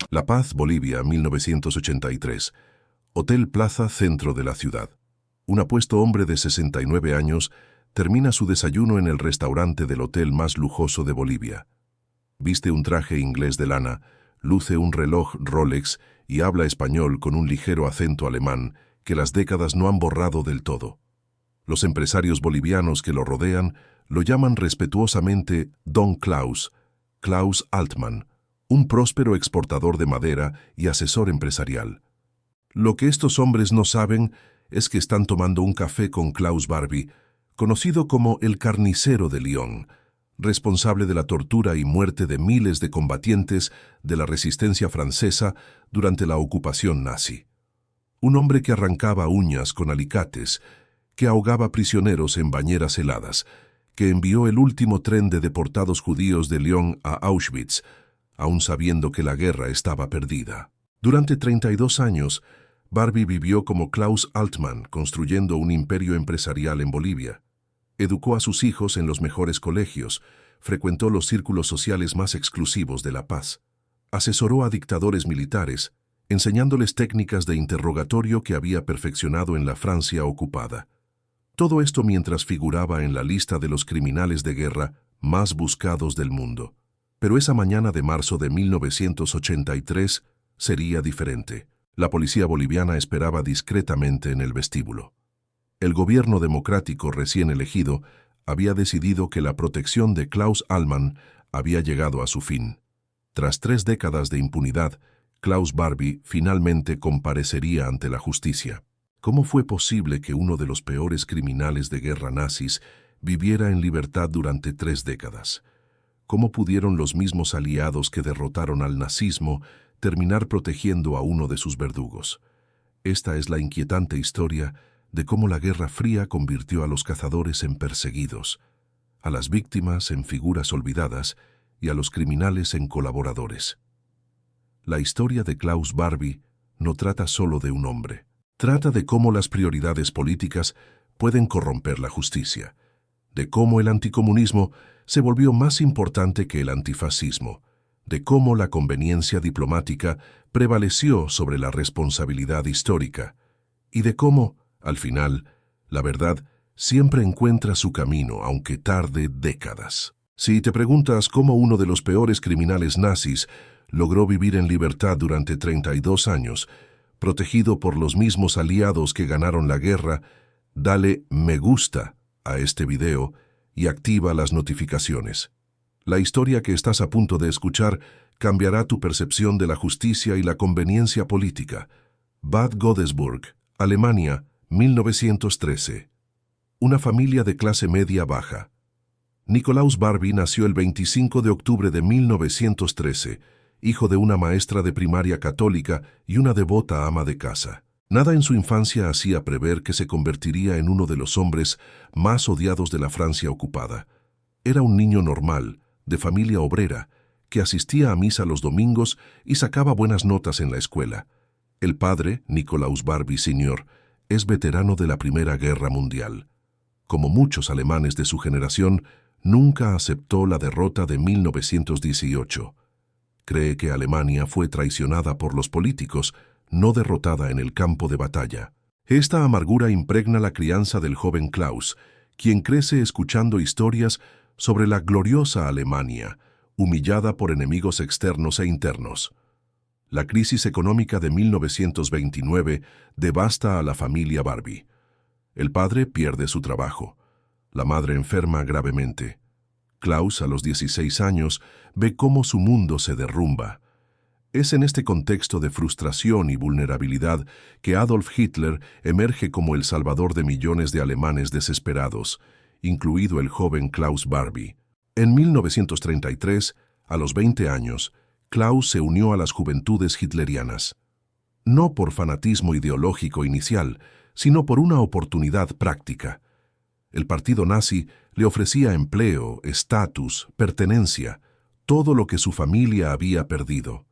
La Paz, Bolivia, 1983. Hotel Plaza, centro de la ciudad. Un apuesto hombre de 69 años termina su desayuno en el restaurante del hotel más lujoso de Bolivia. Viste un traje inglés de lana, luce un reloj Rolex y habla español con un ligero acento alemán que las décadas no han borrado del todo. Los empresarios bolivianos que lo rodean lo llaman respetuosamente Don Klaus, Klaus Altmann, un próspero exportador de madera y asesor empresarial. Lo que estos hombres no saben es que están tomando un café con Klaus Barbie, conocido como el carnicero de Lyon, responsable de la tortura y muerte de miles de combatientes de la resistencia francesa durante la ocupación nazi. Un hombre que arrancaba uñas con alicates, que ahogaba prisioneros en bañeras heladas, que envió el último tren de deportados judíos de Lyon a Auschwitz, aun sabiendo que la guerra estaba perdida. Durante 32 años, Barbie vivió como Klaus Altmann, construyendo un imperio empresarial en Bolivia. Educó a sus hijos en los mejores colegios, frecuentó los círculos sociales más exclusivos de La Paz. Asesoró a dictadores militares, enseñándoles técnicas de interrogatorio que había perfeccionado en la Francia ocupada. Todo esto mientras figuraba en la lista de los criminales de guerra más buscados del mundo. Pero esa mañana de marzo de 1983 sería diferente. La policía boliviana esperaba discretamente en el vestíbulo. El gobierno democrático recién elegido había decidido que la protección de Klaus Altmann había llegado a su fin. Tras 3 décadas de impunidad, Klaus Barbie finalmente comparecería ante la justicia. ¿Cómo fue posible que uno de los peores criminales de guerra nazis viviera en libertad durante 3 décadas? ¿Cómo pudieron los mismos aliados que derrotaron al nazismo terminar protegiendo a uno de sus verdugos? Esta es la inquietante historia de cómo la Guerra Fría convirtió a los cazadores en perseguidos, a las víctimas en figuras olvidadas y a los criminales en colaboradores. La historia de Klaus Barbie no trata solo de un hombre. Trata de cómo las prioridades políticas pueden corromper la justicia, de cómo el anticomunismo se volvió más importante que el antifascismo, de cómo la conveniencia diplomática prevaleció sobre la responsabilidad histórica, y de cómo, al final, la verdad siempre encuentra su camino, aunque tarde décadas. Si te preguntas cómo uno de los peores criminales nazis logró vivir en libertad durante 32 años, protegido por los mismos aliados que ganaron la guerra, dale me gusta a este video y activa las notificaciones. La historia que estás a punto de escuchar cambiará tu percepción de la justicia y la conveniencia política. Bad Godesberg, Alemania, 1913. Una familia de clase media baja. Nikolaus Barbie nació el 25 de octubre de 1913, hijo de una maestra de primaria católica y una devota ama de casa. Nada en su infancia hacía prever que se convertiría en uno de los hombres más odiados de la Francia ocupada. Era un niño normal, de familia obrera, que asistía a misa los domingos y sacaba buenas notas en la escuela. El padre, Nikolaus Barbie Sr., es veterano de la Primera Guerra Mundial. Como muchos alemanes de su generación, nunca aceptó la derrota de 1918. Cree que Alemania fue traicionada por los políticos, no derrotada en el campo de batalla. Esta amargura impregna la crianza del joven Klaus, quien crece escuchando historias sobre la gloriosa Alemania, humillada por enemigos externos e internos. La crisis económica de 1929 devasta a la familia Barbie. El padre pierde su trabajo. La madre enferma gravemente. Klaus, a los 16 años, ve cómo su mundo se derrumba. Es en este contexto de frustración y vulnerabilidad que Adolf Hitler emerge como el salvador de millones de alemanes desesperados, incluido el joven Klaus Barbie. En 1933, a los 20 años, Klaus se unió a las juventudes hitlerianas. No por fanatismo ideológico inicial, sino por una oportunidad práctica. El partido nazi le ofrecía empleo, estatus, pertenencia, todo lo que su familia había perdido.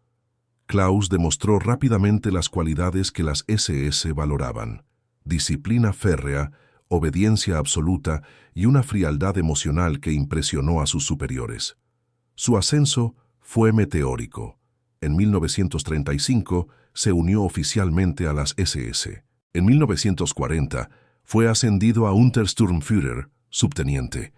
Klaus demostró rápidamente las cualidades que las SS valoraban: disciplina férrea, obediencia absoluta y una frialdad emocional que impresionó a sus superiores. Su ascenso fue meteórico. en 1935, se unió oficialmente a las SS. En 1940, fue ascendido a Untersturmführer, subteniente.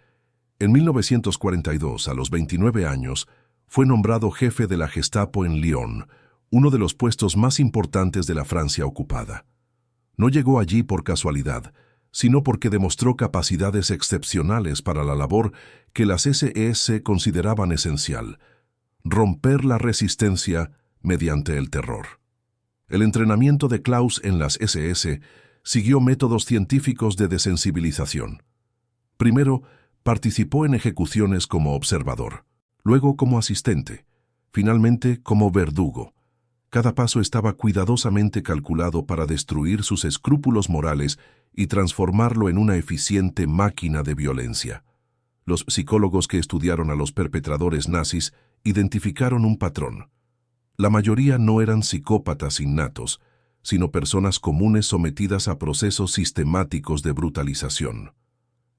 En 1942, a los 29 años, fue nombrado jefe de la Gestapo en Lyon, uno de los puestos más importantes de la Francia ocupada. No llegó allí por casualidad, sino porque demostró capacidades excepcionales para la labor que las SS consideraban esencial: romper la resistencia mediante el terror. El entrenamiento de Klaus en las SS siguió métodos científicos de desensibilización. Primero, participó en ejecuciones como observador, luego como asistente, finalmente como verdugo. Cada paso estaba cuidadosamente calculado para destruir sus escrúpulos morales y transformarlo en una eficiente máquina de violencia. Los psicólogos que estudiaron a los perpetradores nazis identificaron un patrón. La mayoría no eran psicópatas innatos, sino personas comunes sometidas a procesos sistemáticos de brutalización.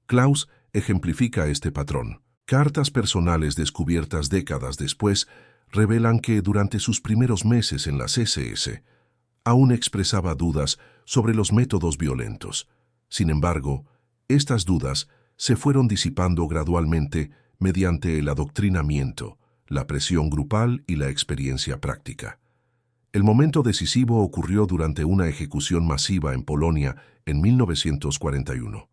Klaus ejemplifica este patrón. Cartas personales descubiertas décadas después revelan que durante sus primeros meses en las SS aún expresaba dudas sobre los métodos violentos. Sin embargo, estas dudas se fueron disipando gradualmente mediante el adoctrinamiento, la presión grupal y la experiencia práctica. El momento decisivo ocurrió durante una ejecución masiva en Polonia en 1941.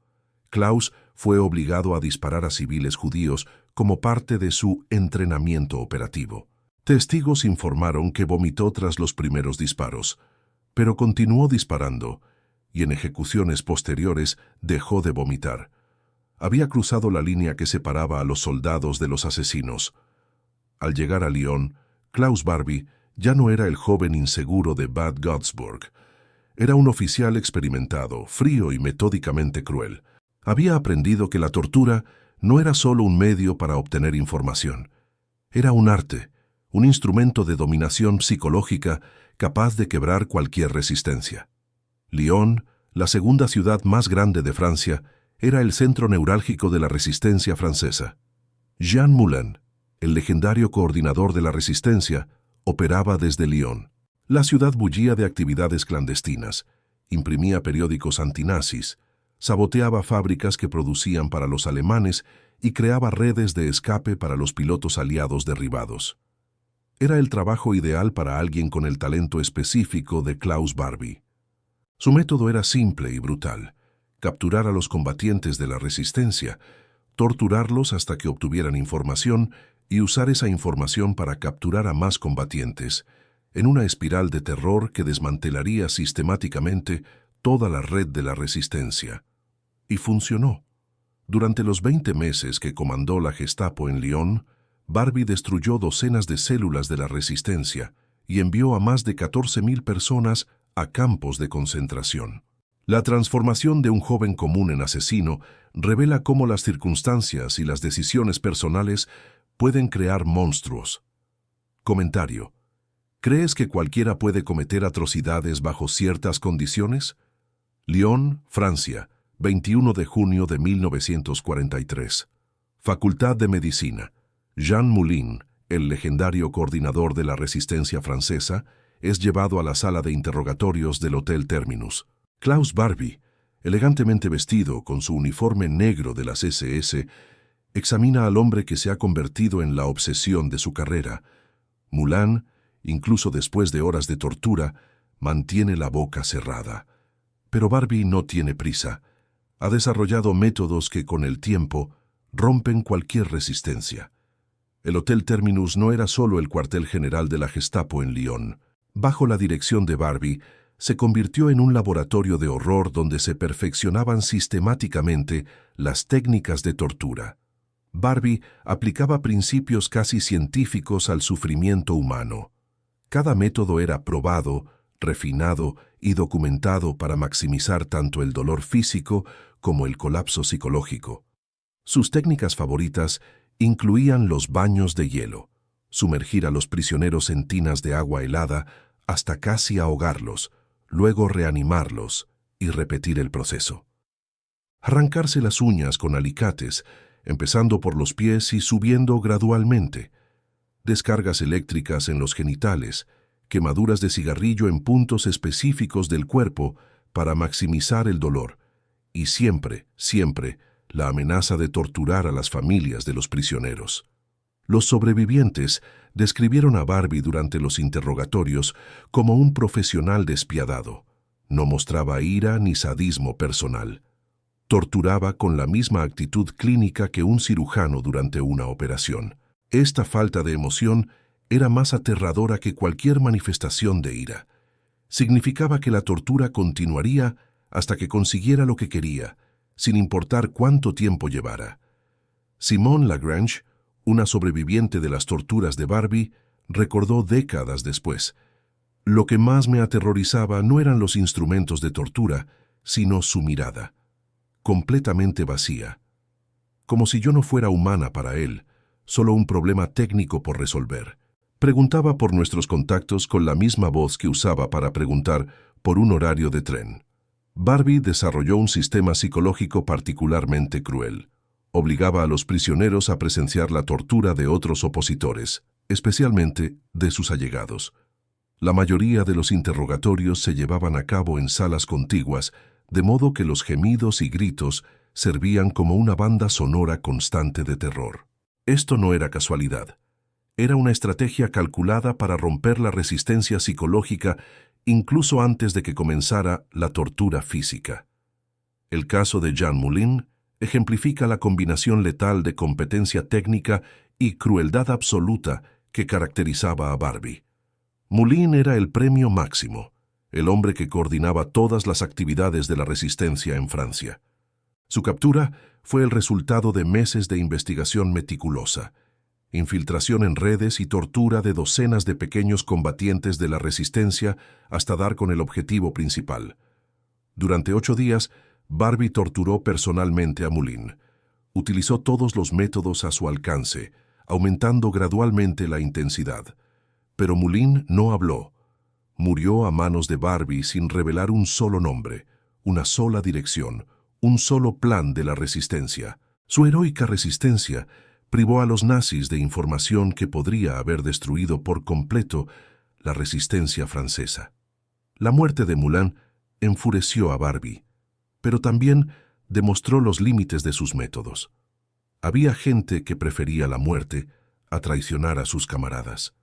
Klaus fue obligado a disparar a civiles judíos como parte de su entrenamiento operativo. Testigos informaron que vomitó tras los primeros disparos, pero continuó disparando y en ejecuciones posteriores dejó de vomitar. Había cruzado la línea que separaba a los soldados de los asesinos. Al llegar a Lyon, Klaus Barbie ya no era el joven inseguro de Bad Godesberg. Era un oficial experimentado, frío y metódicamente cruel. Había aprendido que la tortura no era solo un medio para obtener información. Era un arte, un instrumento de dominación psicológica capaz de quebrar cualquier resistencia. Lyon, la segunda ciudad más grande de Francia, era el centro neurálgico de la resistencia francesa. Jean Moulin, el legendario coordinador de la resistencia, operaba desde Lyon. La ciudad bullía de actividades clandestinas, imprimía periódicos antinazis, saboteaba fábricas que producían para los alemanes y creaba redes de escape para los pilotos aliados derribados. Era el trabajo ideal para alguien con el talento específico de Klaus Barbie. Su método era simple y brutal: capturar a los combatientes de la resistencia, torturarlos hasta que obtuvieran información y usar esa información para capturar a más combatientes, en una espiral de terror que desmantelaría sistemáticamente toda la red de la resistencia. Y funcionó. Durante los 20 meses que comandó la Gestapo en Lyon, Barbie destruyó docenas de células de la resistencia y envió a más de 14.000 personas a campos de concentración. La transformación de un joven común en asesino revela cómo las circunstancias y las decisiones personales pueden crear monstruos. Comentario: ¿crees que cualquiera puede cometer atrocidades bajo ciertas condiciones? Lyon, Francia, 21 de junio de 1943. Facultad de Medicina. Jean Moulin, el legendario coordinador de la resistencia francesa, es llevado a la sala de interrogatorios del Hotel Terminus. Klaus Barbie, elegantemente vestido con su uniforme negro de las SS, examina al hombre que se ha convertido en la obsesión de su carrera. Moulin, incluso después de horas de tortura, mantiene la boca cerrada. Pero Barbie no tiene prisa. Ha desarrollado métodos que con el tiempo rompen cualquier resistencia. El Hotel Terminus no era solo el cuartel general de la Gestapo en Lyon. Bajo la dirección de Barbie, se convirtió en un laboratorio de horror donde se perfeccionaban sistemáticamente las técnicas de tortura. Barbie aplicaba principios casi científicos al sufrimiento humano. Cada método era probado, refinado y documentado para maximizar tanto el dolor físico como el colapso psicológico. Sus técnicas favoritas incluían los baños de hielo, sumergir a los prisioneros en tinas de agua helada hasta casi ahogarlos, luego reanimarlos y repetir el proceso. Arrancarse las uñas con alicates, empezando por los pies y subiendo gradualmente. descargas eléctricas en los genitales, quemaduras de cigarrillo en puntos específicos del cuerpo para maximizar el dolor, y siempre, siempre, la amenaza de torturar a las familias de los prisioneros. Los sobrevivientes describieron a Barbie durante los interrogatorios como un profesional despiadado. No mostraba ira ni sadismo personal. Torturaba con la misma actitud clínica que un cirujano durante una operación. Esta falta de emoción era más aterradora que cualquier manifestación de ira. Significaba que la tortura continuaría hasta que consiguiera lo que quería, sin importar cuánto tiempo llevara. Simone Lagrange, una sobreviviente de las torturas de Barbie, recordó décadas después: lo que más me aterrorizaba no eran los instrumentos de tortura, sino su mirada, completamente vacía, como si yo no fuera humana para él, solo un problema técnico por resolver. Preguntaba por nuestros contactos con la misma voz que usaba para preguntar por un horario de tren. Barbie desarrolló un sistema psicológico particularmente cruel. Obligaba a los prisioneros a presenciar la tortura de otros opositores, especialmente de sus allegados. La mayoría de los interrogatorios se llevaban a cabo en salas contiguas, de modo que los gemidos y gritos servían como una banda sonora constante de terror. Esto no era casualidad. Era una estrategia calculada para romper la resistencia psicológica incluso antes de que comenzara la tortura física. El caso de Jean Moulin ejemplifica la combinación letal de competencia técnica y crueldad absoluta que caracterizaba a Barbie. Moulin era el premio máximo, el hombre que coordinaba todas las actividades de la resistencia en Francia. Su captura fue el resultado de meses de investigación meticulosa, infiltración en redes y tortura de docenas de pequeños combatientes de la resistencia hasta dar con el objetivo principal. Durante 8 días, Barbie torturó personalmente a Moulin. Utilizó todos los métodos a su alcance, aumentando gradualmente la intensidad. Pero Moulin no habló. Murió a manos de Barbie sin revelar un solo nombre, una sola dirección, un solo plan de la resistencia. Su heroica resistencia privó a los nazis de información que podría haber destruido por completo la resistencia francesa. La muerte de Moulin enfureció a Barbie, pero también demostró los límites de sus métodos. Había gente que prefería la muerte a traicionar a sus camaradas.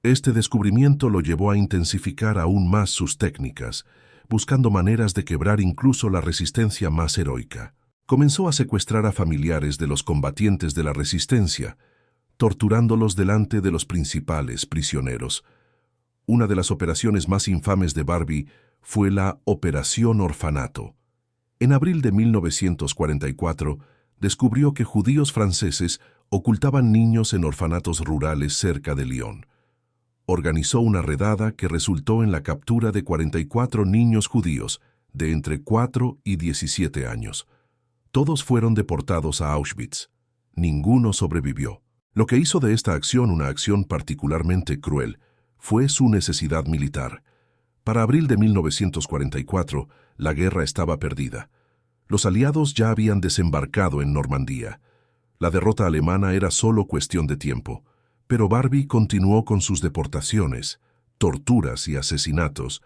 Este descubrimiento lo llevó a intensificar aún más sus técnicas, buscando maneras de quebrar incluso la resistencia más heroica. Comenzó a secuestrar a familiares de los combatientes de la resistencia, torturándolos delante de los principales prisioneros. Una de las operaciones más infames de Barbie fue la Operación Orfanato. En abril de 1944, descubrió que judíos franceses ocultaban niños en orfanatos rurales cerca de Lyon. Organizó una redada que resultó en la captura de 44 niños judíos de entre 4 y 17 años. Todos fueron deportados a Auschwitz. Ninguno sobrevivió. Lo que hizo de esta acción una acción particularmente cruel fue su necesidad militar. Para abril de 1944, la guerra estaba perdida. Los aliados ya habían desembarcado en Normandía. La derrota alemana era solo cuestión de tiempo, pero Barbie continuó con sus deportaciones, torturas y asesinatos,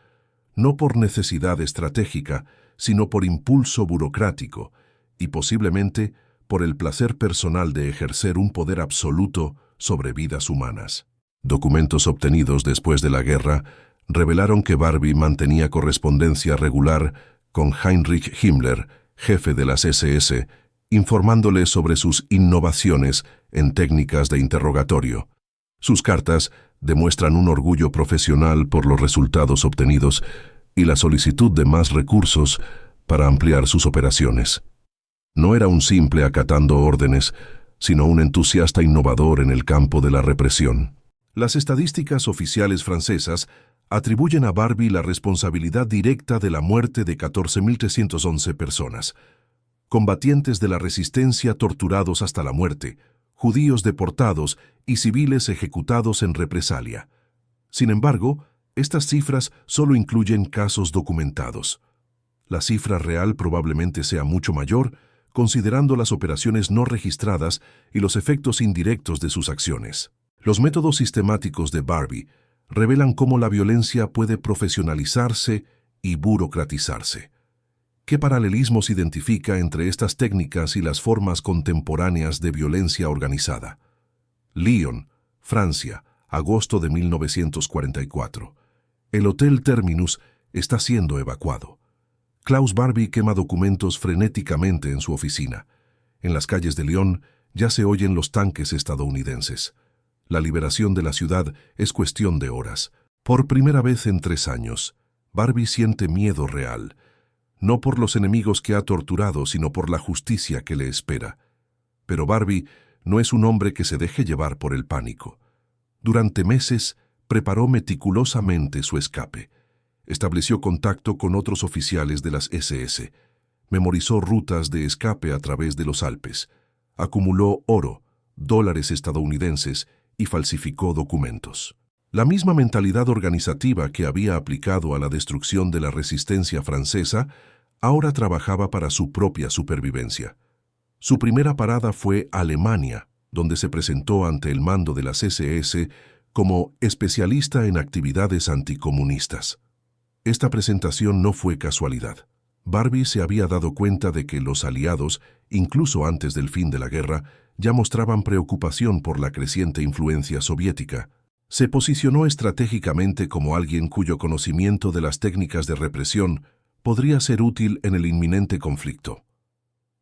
no por necesidad estratégica, sino por impulso burocrático, y posiblemente por el placer personal de ejercer un poder absoluto sobre vidas humanas. Documentos obtenidos después de la guerra revelaron que Barbie mantenía correspondencia regular con Heinrich Himmler, jefe de las SS, informándole sobre sus innovaciones en técnicas de interrogatorio. Sus cartas demuestran un orgullo profesional por los resultados obtenidos y la solicitud de más recursos para ampliar sus operaciones. No era un simple acatando órdenes, sino un entusiasta innovador en el campo de la represión. Las estadísticas oficiales francesas atribuyen a Barbie la responsabilidad directa de la muerte de 14.311 personas, combatientes de la resistencia torturados hasta la muerte, judíos deportados y civiles ejecutados en represalia. Sin embargo, estas cifras solo incluyen casos documentados. La cifra real probablemente sea mucho mayor, considerando las operaciones no registradas y los efectos indirectos de sus acciones. Los métodos sistemáticos de Barbie revelan cómo la violencia puede profesionalizarse y burocratizarse. ¿Qué paralelismos identifica entre estas técnicas y las formas contemporáneas de violencia organizada? Lyon, Francia, agosto de 1944. El Hotel Terminus está siendo evacuado. Klaus Barbie quema documentos frenéticamente en su oficina. En las calles de Lyon ya se oyen los tanques estadounidenses. La liberación de la ciudad es cuestión de horas. Por primera vez en 3 años, Barbie siente miedo real, no por los enemigos que ha torturado, sino por la justicia que le espera. Pero Barbie no es un hombre que se deje llevar por el pánico. Durante meses, preparó meticulosamente su escape. Estableció contacto con otros oficiales de las SS. Memorizó rutas de escape a través de los Alpes. Acumuló oro, dólares estadounidenses y falsificó documentos. La misma mentalidad organizativa que había aplicado a la destrucción de la resistencia francesa, ahora trabajaba para su propia supervivencia. Su primera parada fue Alemania, donde se presentó ante el mando de las SS como especialista en actividades anticomunistas. Esta presentación no fue casualidad. Barbie se había dado cuenta de que los aliados, incluso antes del fin de la guerra, ya mostraban preocupación por la creciente influencia soviética. Se posicionó estratégicamente como alguien cuyo conocimiento de las técnicas de represión podría ser útil en el inminente conflicto.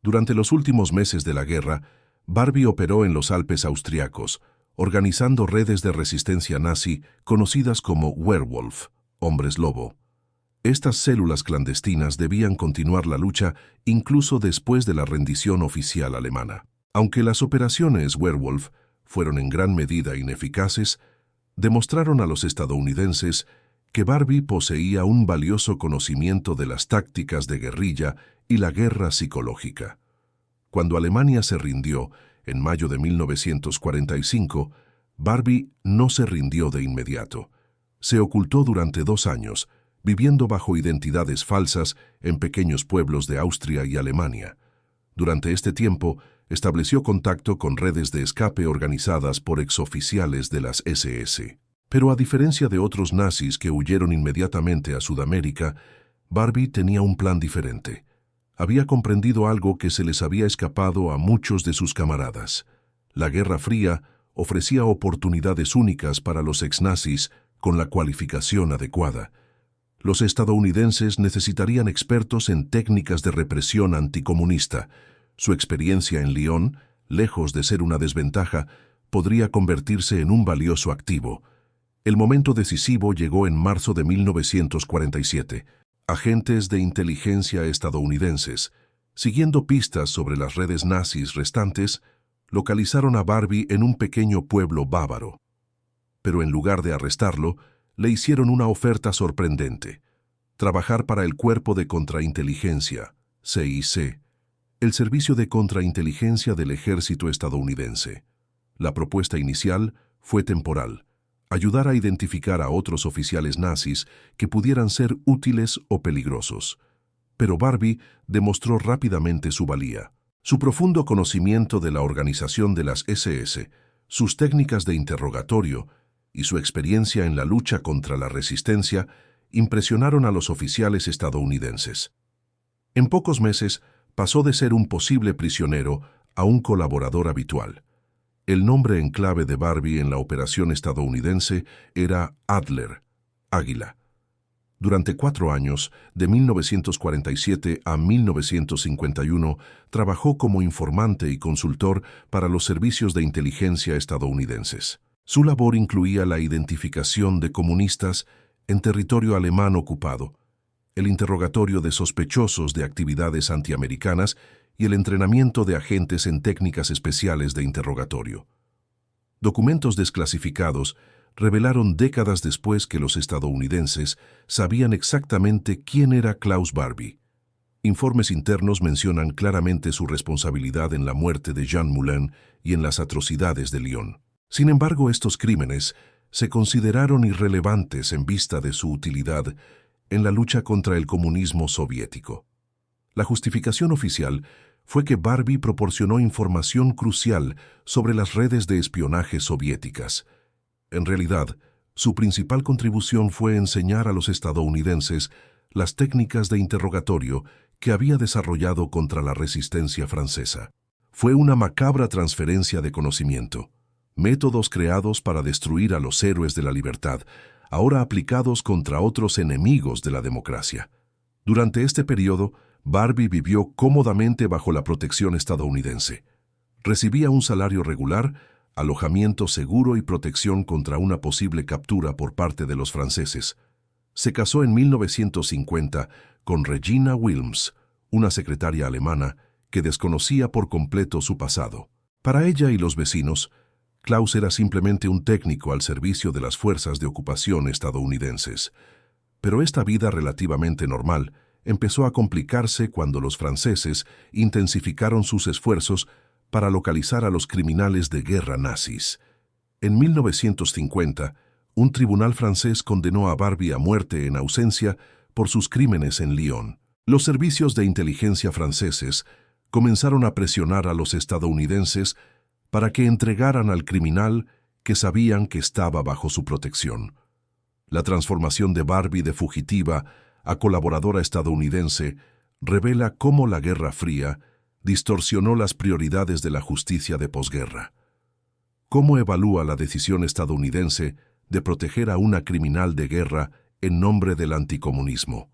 Durante los últimos meses de la guerra, Barbie operó en los Alpes austriacos, organizando redes de resistencia nazi conocidas como Werwolf, hombres lobo. Estas células clandestinas debían continuar la lucha incluso después de la rendición oficial alemana. Aunque las operaciones Werwolf fueron en gran medida ineficaces, demostraron a los estadounidenses que Barbie poseía un valioso conocimiento de las tácticas de guerrilla y la guerra psicológica. Cuando Alemania se rindió, en mayo de 1945, Barbie no se rindió de inmediato. Se ocultó durante 2 años, viviendo bajo identidades falsas en pequeños pueblos de Austria y Alemania. Durante este tiempo, estableció contacto con redes de escape organizadas por exoficiales de las SS. Pero a diferencia de otros nazis que huyeron inmediatamente a Sudamérica, Barbie tenía un plan diferente. Había comprendido algo que se les había escapado a muchos de sus camaradas. La Guerra Fría ofrecía oportunidades únicas para los exnazis con la cualificación adecuada. Los estadounidenses necesitarían expertos en técnicas de represión anticomunista. Su experiencia en Lyon, lejos de ser una desventaja, podría convertirse en un valioso activo. El momento decisivo llegó en marzo de 1947. Agentes de inteligencia estadounidenses, siguiendo pistas sobre las redes nazis restantes, localizaron a Barbie en un pequeño pueblo bávaro. Pero en lugar de arrestarlo, le hicieron una oferta sorprendente: trabajar para el Cuerpo de Contrainteligencia, CIC, el Servicio de Contrainteligencia del Ejército estadounidense. La propuesta inicial fue temporal: ayudar a identificar a otros oficiales nazis que pudieran ser útiles o peligrosos. Pero Barbie demostró rápidamente su valía. Su profundo conocimiento de la organización de las SS, sus técnicas de interrogatorio y su experiencia en la lucha contra la resistencia impresionaron a los oficiales estadounidenses. En pocos meses pasó de ser un posible prisionero a un colaborador habitual. El nombre en clave de Barbie en la operación estadounidense era Adler, Águila. Durante 4 años, de 1947 a 1951, trabajó como informante y consultor para los servicios de inteligencia estadounidenses. Su labor incluía la identificación de comunistas en territorio alemán ocupado, el interrogatorio de sospechosos de actividades antiamericanas y el entrenamiento de agentes en técnicas especiales de interrogatorio. Documentos desclasificados revelaron décadas después que los estadounidenses sabían exactamente quién era Klaus Barbie. Informes internos mencionan claramente su responsabilidad en la muerte de Jean Moulin y en las atrocidades de Lyon. Sin embargo, estos crímenes se consideraron irrelevantes en vista de su utilidad en la lucha contra el comunismo soviético. La justificación oficial fue que Barbie proporcionó información crucial sobre las redes de espionaje soviéticas. En realidad, su principal contribución fue enseñar a los estadounidenses las técnicas de interrogatorio que había desarrollado contra la resistencia francesa. Fue una macabra transferencia de conocimiento, métodos creados para destruir a los héroes de la libertad, ahora aplicados contra otros enemigos de la democracia. Durante este periodo, Barbie vivió cómodamente bajo la protección estadounidense. Recibía un salario regular, alojamiento seguro y protección contra una posible captura por parte de los franceses. Se casó en 1950 con Regina Wilms, una secretaria alemana que desconocía por completo su pasado. Para ella y los vecinos, Klaus era simplemente un técnico al servicio de las fuerzas de ocupación estadounidenses. Pero esta vida relativamente normal empezó a complicarse cuando los franceses intensificaron sus esfuerzos para localizar a los criminales de guerra nazis. En 1950, un tribunal francés condenó a Barbie a muerte en ausencia por sus crímenes en Lyon. Los servicios de inteligencia franceses comenzaron a presionar a los estadounidenses para que entregaran al criminal que sabían que estaba bajo su protección. La transformación de Barbie de fugitiva a colaboradora estadounidense revela cómo la Guerra Fría distorsionó las prioridades de la justicia de posguerra. ¿Cómo evalúa la decisión estadounidense de proteger a una criminal de guerra en nombre del anticomunismo?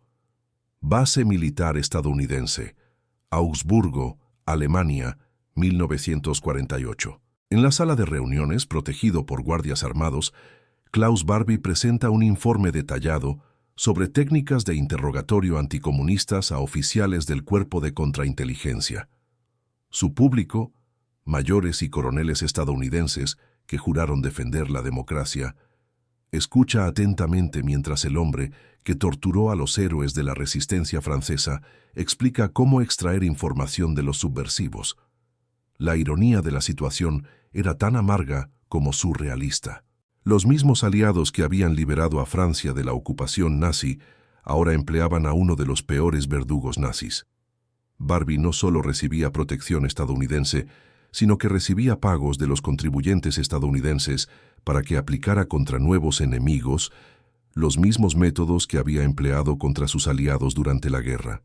Base militar estadounidense, Augsburgo, Alemania, 1948. En la sala de reuniones, protegido por guardias armados, Klaus Barbie presenta un informe detallado sobre técnicas de interrogatorio anticomunistas a oficiales del cuerpo de contrainteligencia. Su público, mayores y coroneles estadounidenses que juraron defender la democracia, escucha atentamente mientras el hombre que torturó a los héroes de la resistencia francesa explica cómo extraer información de los subversivos. La ironía de la situación era tan amarga como surrealista. Los mismos aliados que habían liberado a Francia de la ocupación nazi ahora empleaban a uno de los peores verdugos nazis. Barbie no solo recibía protección estadounidense, sino que recibía pagos de los contribuyentes estadounidenses para que aplicara contra nuevos enemigos los mismos métodos que había empleado contra sus aliados durante la guerra.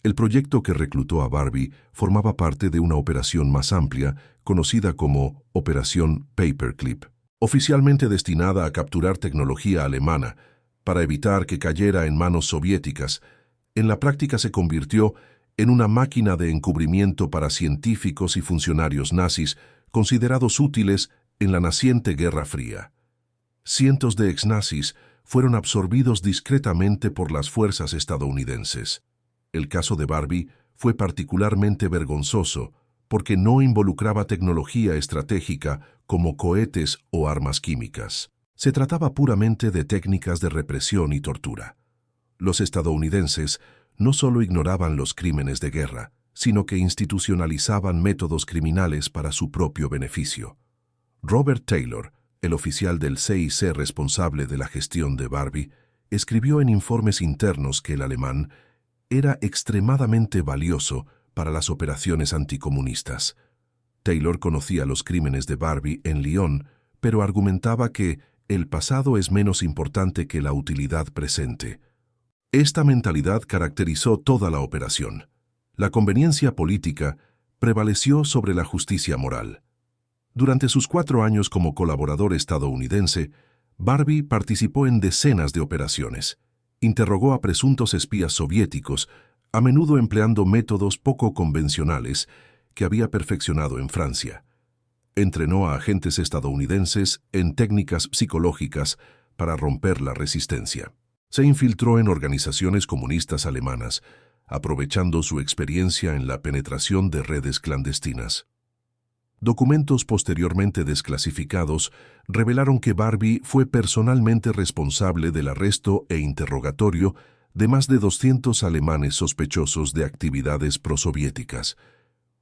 El proyecto que reclutó a Barbie formaba parte de una operación más amplia, conocida como Operación Paperclip, oficialmente destinada a capturar tecnología alemana para evitar que cayera en manos soviéticas. En la práctica se convirtió en una máquina de encubrimiento para científicos y funcionarios nazis considerados útiles en la naciente Guerra Fría. Cientos de exnazis fueron absorbidos discretamente por las fuerzas estadounidenses. El caso de Barbie fue particularmente vergonzoso porque no involucraba tecnología estratégica como cohetes o armas químicas. Se trataba puramente de técnicas de represión y tortura. Los estadounidenses no solo ignoraban los crímenes de guerra, sino que institucionalizaban métodos criminales para su propio beneficio. Robert Taylor, el oficial del CIC responsable de la gestión de Barbie, escribió en informes internos que el alemán era extremadamente valioso para las operaciones anticomunistas. Taylor conocía los crímenes de Barbie en Lyon, pero argumentaba que el pasado es menos importante que la utilidad presente. Esta mentalidad caracterizó toda la operación. La conveniencia política prevaleció sobre la justicia moral. Durante sus 4 años como colaborador estadounidense, Barbie participó en decenas de operaciones. Interrogó a presuntos espías soviéticos, a menudo empleando métodos poco convencionales que había perfeccionado en Francia. Entrenó a agentes estadounidenses en técnicas psicológicas para romper la resistencia. Se infiltró en organizaciones comunistas alemanas, aprovechando su experiencia en la penetración de redes clandestinas. Documentos posteriormente desclasificados revelaron que Barbie fue personalmente responsable del arresto e interrogatorio de más de 200 alemanes sospechosos de actividades prosoviéticas.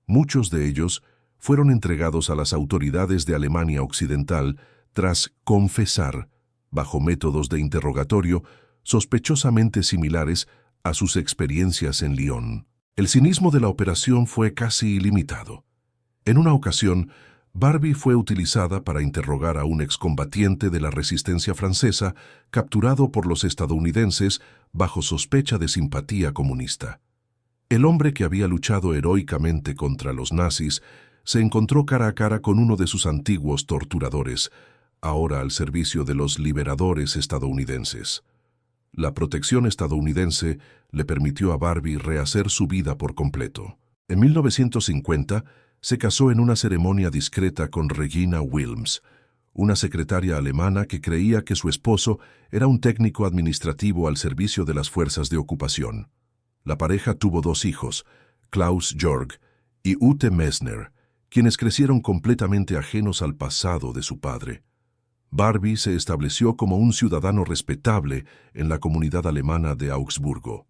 Muchos de ellos fueron entregados a las autoridades de Alemania Occidental tras confesar, bajo métodos de interrogatorio, sospechosamente similares a sus experiencias en Lyon. El cinismo de la operación fue casi ilimitado. En una ocasión, Barbie fue utilizada para interrogar a un excombatiente de la resistencia francesa capturado por los estadounidenses bajo sospecha de simpatía comunista. El hombre que había luchado heroicamente contra los nazis se encontró cara a cara con uno de sus antiguos torturadores, ahora al servicio de los liberadores estadounidenses. La protección estadounidense le permitió a Barbie rehacer su vida por completo. En 1950, se casó en una ceremonia discreta con Regina Wilms, una secretaria alemana que creía que su esposo era un técnico administrativo al servicio de las fuerzas de ocupación. La pareja tuvo 2 hijos, Klaus Jörg y Ute Messner, quienes crecieron completamente ajenos al pasado de su padre. Barbie se estableció como un ciudadano respetable en la comunidad alemana de Augsburgo.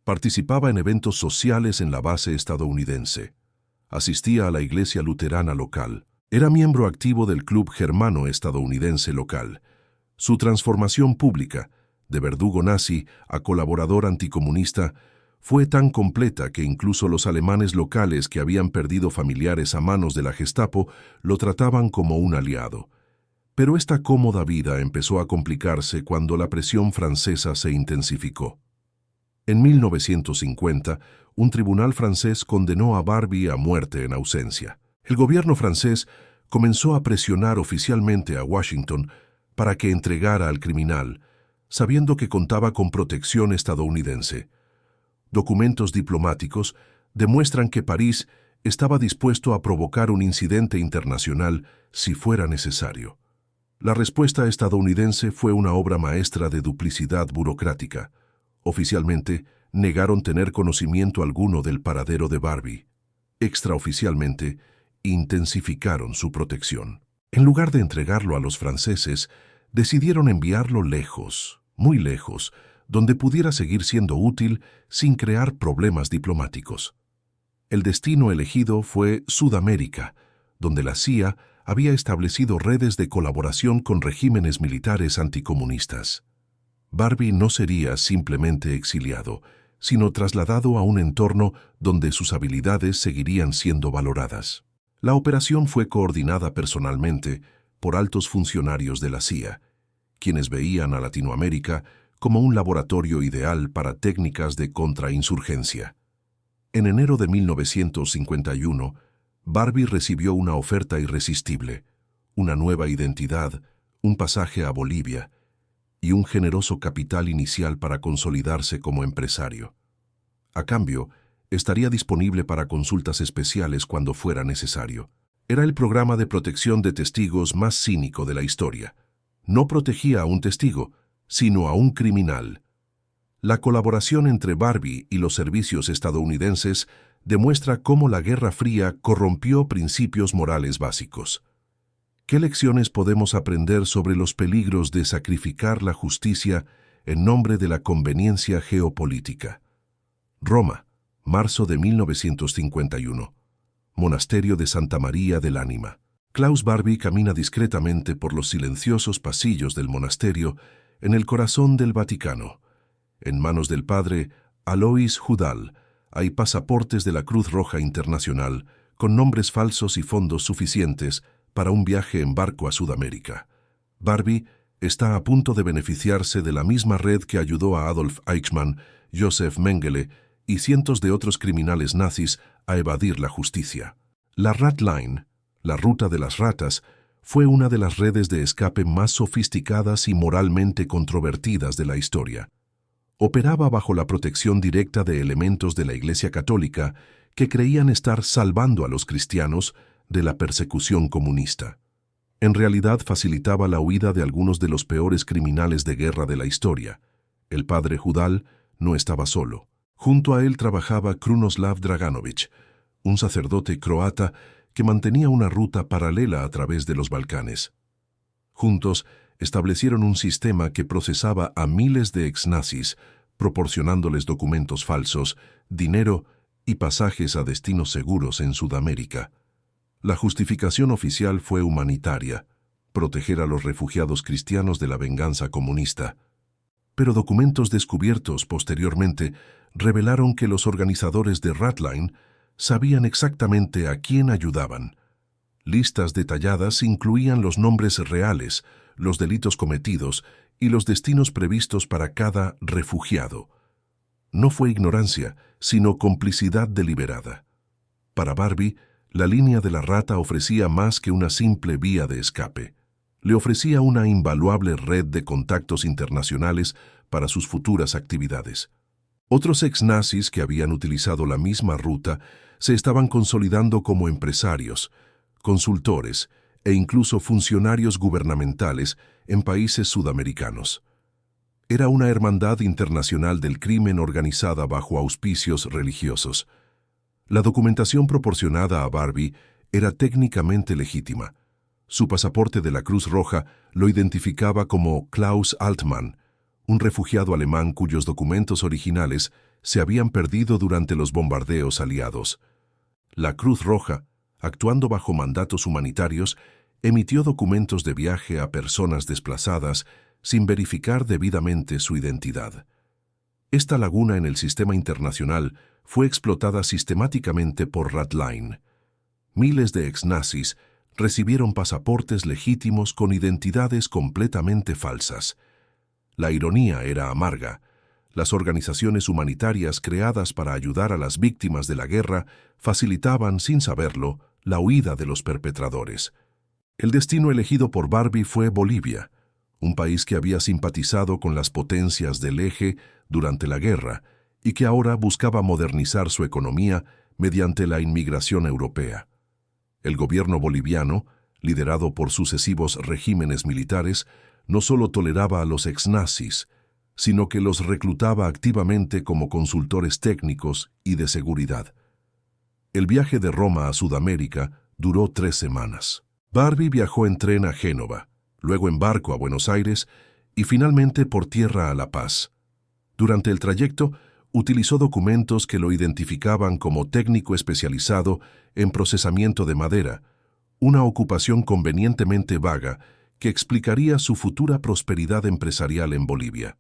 Participaba en eventos sociales en la base estadounidense. Asistía a la iglesia luterana local. Era miembro activo del club germano estadounidense local. Su transformación pública, de verdugo nazi a colaborador anticomunista, fue tan completa que incluso los alemanes locales que habían perdido familiares a manos de la Gestapo lo trataban como un aliado. Pero esta cómoda vida empezó a complicarse cuando la presión francesa se intensificó. En 1950, un tribunal francés condenó a Barbie a muerte en ausencia. El gobierno francés comenzó a presionar oficialmente a Washington para que entregara al criminal, sabiendo que contaba con protección estadounidense. Documentos diplomáticos demuestran que París estaba dispuesto a provocar un incidente internacional si fuera necesario. La respuesta estadounidense fue una obra maestra de duplicidad burocrática. Oficialmente, negaron tener conocimiento alguno del paradero de Barbie. Extraoficialmente, intensificaron su protección. En lugar de entregarlo a los franceses, decidieron enviarlo lejos, muy lejos, donde pudiera seguir siendo útil sin crear problemas diplomáticos. El destino elegido fue Sudamérica, donde la CIA había establecido redes de colaboración con regímenes militares anticomunistas. Barbie no sería simplemente exiliado, sino trasladado a un entorno donde sus habilidades seguirían siendo valoradas. La operación fue coordinada personalmente por altos funcionarios de la CIA, quienes veían a Latinoamérica como un laboratorio ideal para técnicas de contrainsurgencia. En enero de 1951, Barbie recibió una oferta irresistible, una nueva identidad, un pasaje a Bolivia y un generoso capital inicial para consolidarse como empresario. A cambio, estaría disponible para consultas especiales cuando fuera necesario. Era el programa de protección de testigos más cínico de la historia. No protegía a un testigo, sino a un criminal. La colaboración entre Barbie y los servicios estadounidenses demuestra cómo la Guerra Fría corrompió principios morales básicos. ¿Qué lecciones podemos aprender sobre los peligros de sacrificar la justicia en nombre de la conveniencia geopolítica? Roma, marzo de 1951. Monasterio de Santa María del Ánima. Klaus Barbie camina discretamente por los silenciosos pasillos del monasterio en el corazón del Vaticano. En manos del padre Alois Hudal hay pasaportes de la Cruz Roja Internacional con nombres falsos y fondos suficientes para un viaje en barco a Sudamérica. Barbie está a punto de beneficiarse de la misma red que ayudó a Adolf Eichmann, Josef Mengele y cientos de otros criminales nazis a evadir la justicia. La Rat Line, la ruta de las ratas, fue una de las redes de escape más sofisticadas y moralmente controvertidas de la historia. Operaba bajo la protección directa de elementos de la Iglesia Católica que creían estar salvando a los cristianos de la persecución comunista. En realidad facilitaba la huida de algunos de los peores criminales de guerra de la historia. El padre Hudal no estaba solo. Junto a él trabajaba Krunoslav Draganovich, un sacerdote croata que mantenía una ruta paralela a través de los Balcanes. Juntos establecieron un sistema que procesaba a miles de exnazis, proporcionándoles documentos falsos, dinero y pasajes a destinos seguros en Sudamérica. La justificación oficial fue humanitaria, proteger a los refugiados cristianos de la venganza comunista. Pero documentos descubiertos posteriormente revelaron que los organizadores de Ratline sabían exactamente a quién ayudaban. Listas detalladas incluían los nombres reales, los delitos cometidos y los destinos previstos para cada refugiado. No fue ignorancia, sino complicidad deliberada. Para Barbie, la línea de la rata ofrecía más que una simple vía de escape. Le ofrecía una invaluable red de contactos internacionales para sus futuras actividades. Otros ex-nazis que habían utilizado la misma ruta se estaban consolidando como empresarios, consultores e incluso funcionarios gubernamentales en países sudamericanos. Era una hermandad internacional del crimen organizada bajo auspicios religiosos. La documentación proporcionada a Barbie era técnicamente legítima. Su pasaporte de la Cruz Roja lo identificaba como Klaus Altmann, un refugiado alemán cuyos documentos originales se habían perdido durante los bombardeos aliados. La Cruz Roja, actuando bajo mandatos humanitarios, emitió documentos de viaje a personas desplazadas sin verificar debidamente su identidad. Esta laguna en el sistema internacional fue explotada sistemáticamente por Ratline. Miles de ex-nazis recibieron pasaportes legítimos con identidades completamente falsas. La ironía era amarga. Las organizaciones humanitarias creadas para ayudar a las víctimas de la guerra facilitaban, sin saberlo, la huida de los perpetradores. El destino elegido por Barbie fue Bolivia, un país que había simpatizado con las potencias del Eje durante la guerra y que ahora buscaba modernizar su economía mediante la inmigración europea. El gobierno boliviano, liderado por sucesivos regímenes militares, no solo toleraba a los ex-nazis, sino que los reclutaba activamente como consultores técnicos y de seguridad. El viaje de Roma a Sudamérica duró 3 semanas. Barbie viajó en tren a Génova, luego en barco a Buenos Aires y finalmente por tierra a La Paz. Durante el trayecto, utilizó documentos que lo identificaban como técnico especializado en procesamiento de madera, una ocupación convenientemente vaga que explicaría su futura prosperidad empresarial en Bolivia.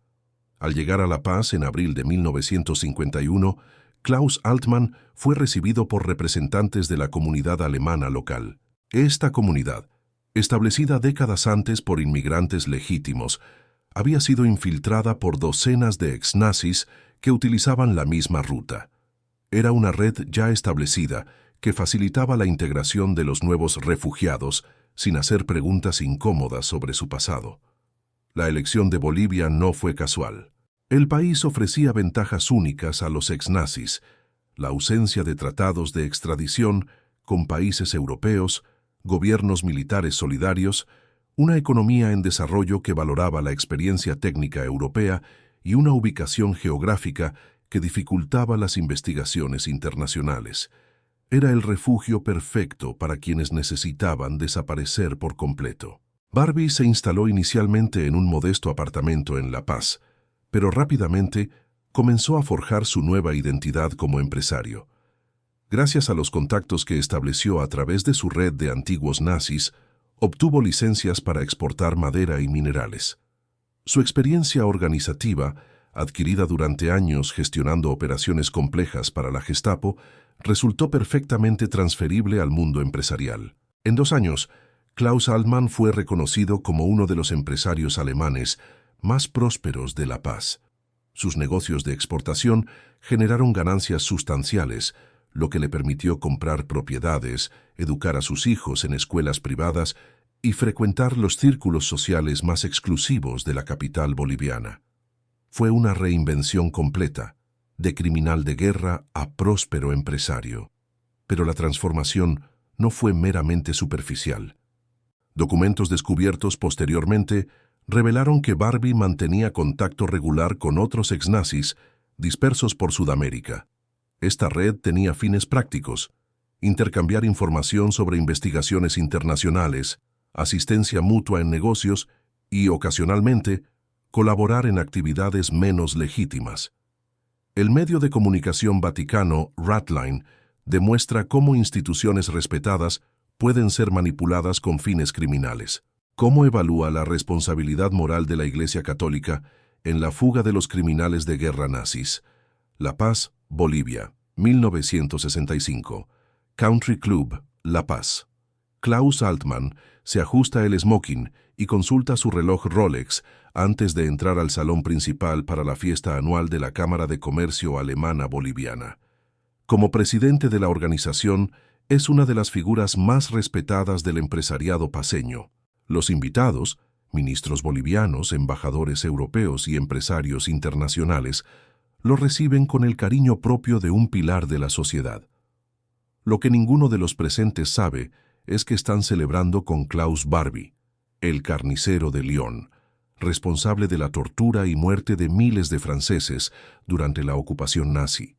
Al llegar a La Paz en abril de 1951, Klaus Altmann fue recibido por representantes de la comunidad alemana local. Esta comunidad, establecida décadas antes por inmigrantes legítimos, había sido infiltrada por docenas de ex-nazis que utilizaban la misma ruta. Era una red ya establecida que facilitaba la integración de los nuevos refugiados sin hacer preguntas incómodas sobre su pasado. La elección de Bolivia no fue casual. El país ofrecía ventajas únicas a los ex-nazis: la ausencia de tratados de extradición con países europeos, gobiernos militares solidarios, una economía en desarrollo que valoraba la experiencia técnica europea y una ubicación geográfica que dificultaba las investigaciones internacionales. Era el refugio perfecto para quienes necesitaban desaparecer por completo. Barbie se instaló inicialmente en un modesto apartamento en La Paz, pero rápidamente comenzó a forjar su nueva identidad como empresario. Gracias a los contactos que estableció a través de su red de antiguos nazis, obtuvo licencias para exportar madera y minerales. Su experiencia organizativa, adquirida durante años gestionando operaciones complejas para la Gestapo, resultó perfectamente transferible al mundo empresarial. En 2 años, Klaus Altmann fue reconocido como uno de los empresarios alemanes más prósperos de La Paz. Sus negocios de exportación generaron ganancias sustanciales, lo que le permitió comprar propiedades, educar a sus hijos en escuelas privadas y frecuentar los círculos sociales más exclusivos de la capital boliviana. Fue una reinvención completa, de criminal de guerra a próspero empresario. Pero la transformación no fue meramente superficial. Documentos descubiertos posteriormente revelaron que Barbie mantenía contacto regular con otros ex-nazis dispersos por Sudamérica. Esta red tenía fines prácticos: intercambiar información sobre investigaciones internacionales, asistencia mutua en negocios y, ocasionalmente, colaborar en actividades menos legítimas. El medio de comunicación vaticano, Ratline, demuestra cómo instituciones respetadas pueden ser manipuladas con fines criminales. ¿Cómo evalúa la responsabilidad moral de la Iglesia Católica en la fuga de los criminales de guerra nazis? La Paz, Bolivia, 1965. Country Club, La Paz. Klaus Altmann se ajusta el smoking y consulta su reloj Rolex antes de entrar al salón principal para la fiesta anual de la Cámara de Comercio Alemana Boliviana. Como presidente de la organización, es una de las figuras más respetadas del empresariado paceño. Los invitados, ministros bolivianos, embajadores europeos y empresarios internacionales, lo reciben con el cariño propio de un pilar de la sociedad. Lo que ninguno de los presentes sabe es que están celebrando con Klaus Barbie, el carnicero de Lyon, responsable de la tortura y muerte de miles de franceses durante la ocupación nazi.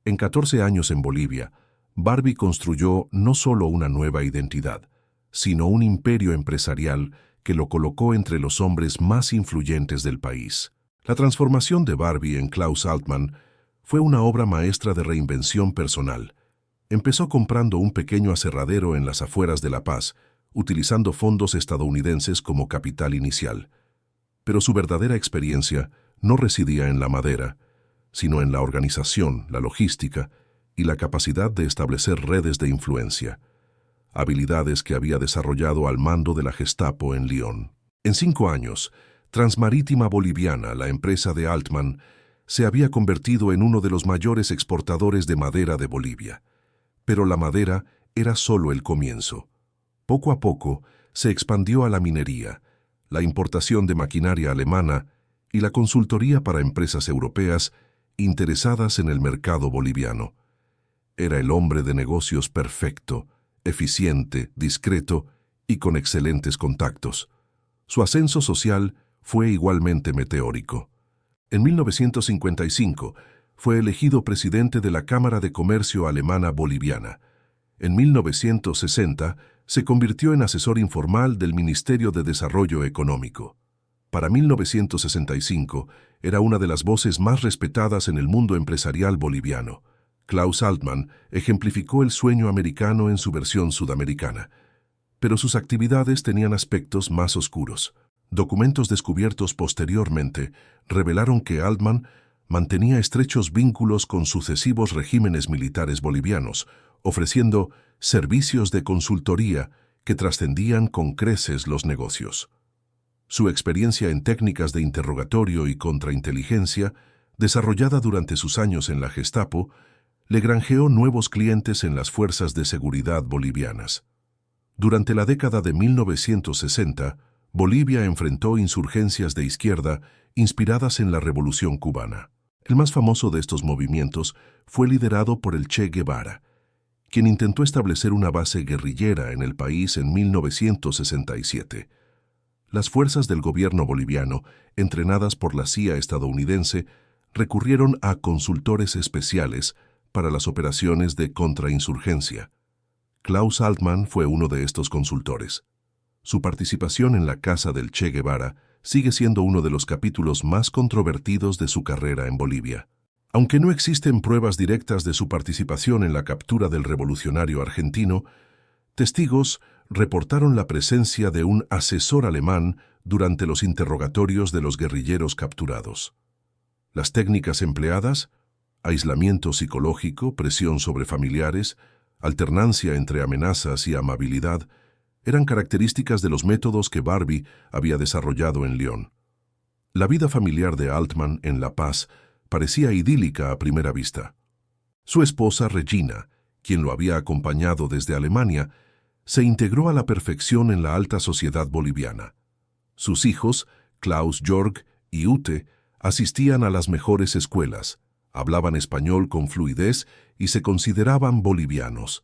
En 14 años en Bolivia, Barbie construyó no solo una nueva identidad, sino un imperio empresarial que lo colocó entre los hombres más influyentes del país. La transformación de Barbie en Klaus Altmann fue una obra maestra de reinvención personal. Empezó comprando un pequeño aserradero en las afueras de La Paz, utilizando fondos estadounidenses como capital inicial. Pero su verdadera experiencia no residía en la madera, sino en la organización, la logística y la capacidad de establecer redes de influencia, habilidades que había desarrollado al mando de la Gestapo en Lyon. En 5 años, Transmarítima Boliviana, la empresa de Altmann, se había convertido en uno de los mayores exportadores de madera de Bolivia. Pero la madera era solo el comienzo. Poco a poco se expandió a la minería, la importación de maquinaria alemana y la consultoría para empresas europeas interesadas en el mercado boliviano. Era el hombre de negocios perfecto, eficiente, discreto y con excelentes contactos. Su ascenso social fue igualmente meteórico. En 1955 fue elegido presidente de la Cámara de Comercio Alemana Boliviana. En 1960 se convirtió en asesor informal del Ministerio de Desarrollo Económico. Para 1965 era una de las voces más respetadas en el mundo empresarial boliviano. Klaus Altmann ejemplificó el sueño americano en su versión sudamericana. Pero sus actividades tenían aspectos más oscuros. Documentos descubiertos posteriormente revelaron que Altmann mantenía estrechos vínculos con sucesivos regímenes militares bolivianos, ofreciendo servicios de consultoría que trascendían con creces los negocios. Su experiencia en técnicas de interrogatorio y contrainteligencia, desarrollada durante sus años en la Gestapo, le granjeó nuevos clientes en las fuerzas de seguridad bolivianas. Durante la década de 1960, Bolivia enfrentó insurgencias de izquierda inspiradas en la Revolución cubana. El más famoso de estos movimientos fue liderado por el Che Guevara, quien intentó establecer una base guerrillera en el país en 1967. Las fuerzas del gobierno boliviano, entrenadas por la CIA estadounidense, recurrieron a consultores especiales para las operaciones de contrainsurgencia. Klaus Altmann fue uno de estos consultores. Su participación en la casa del Che Guevara sigue siendo uno de los capítulos más controvertidos de su carrera en Bolivia. Aunque no existen pruebas directas de su participación en la captura del revolucionario argentino, testigos reportaron la presencia de un asesor alemán durante los interrogatorios de los guerrilleros capturados. Las técnicas empleadas, aislamiento psicológico, presión sobre familiares, alternancia entre amenazas y amabilidad, eran características de los métodos que Barbie había desarrollado en Lyon. La vida familiar de Altmann en La Paz parecía idílica a primera vista. Su esposa Regina, quien lo había acompañado desde Alemania, se integró a la perfección en la alta sociedad boliviana. Sus hijos, Klaus Jörg y Ute, asistían a las mejores escuelas, hablaban español con fluidez y se consideraban bolivianos.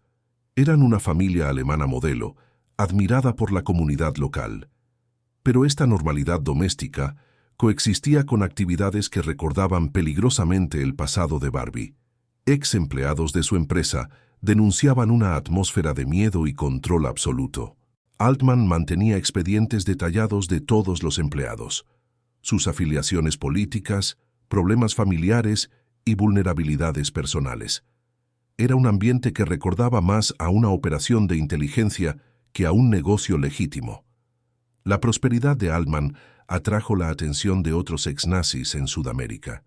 Eran una familia alemana modelo, admirada por la comunidad local. Pero esta normalidad doméstica coexistía con actividades que recordaban peligrosamente el pasado de Barbie. Ex empleados de su empresa denunciaban una atmósfera de miedo y control absoluto. Altmann mantenía expedientes detallados de todos los empleados, sus afiliaciones políticas, problemas familiares y vulnerabilidades personales. Era un ambiente que recordaba más a una operación de inteligencia que a un negocio legítimo. La prosperidad de Altmann atrajo la atención de otros ex-nazis en Sudamérica.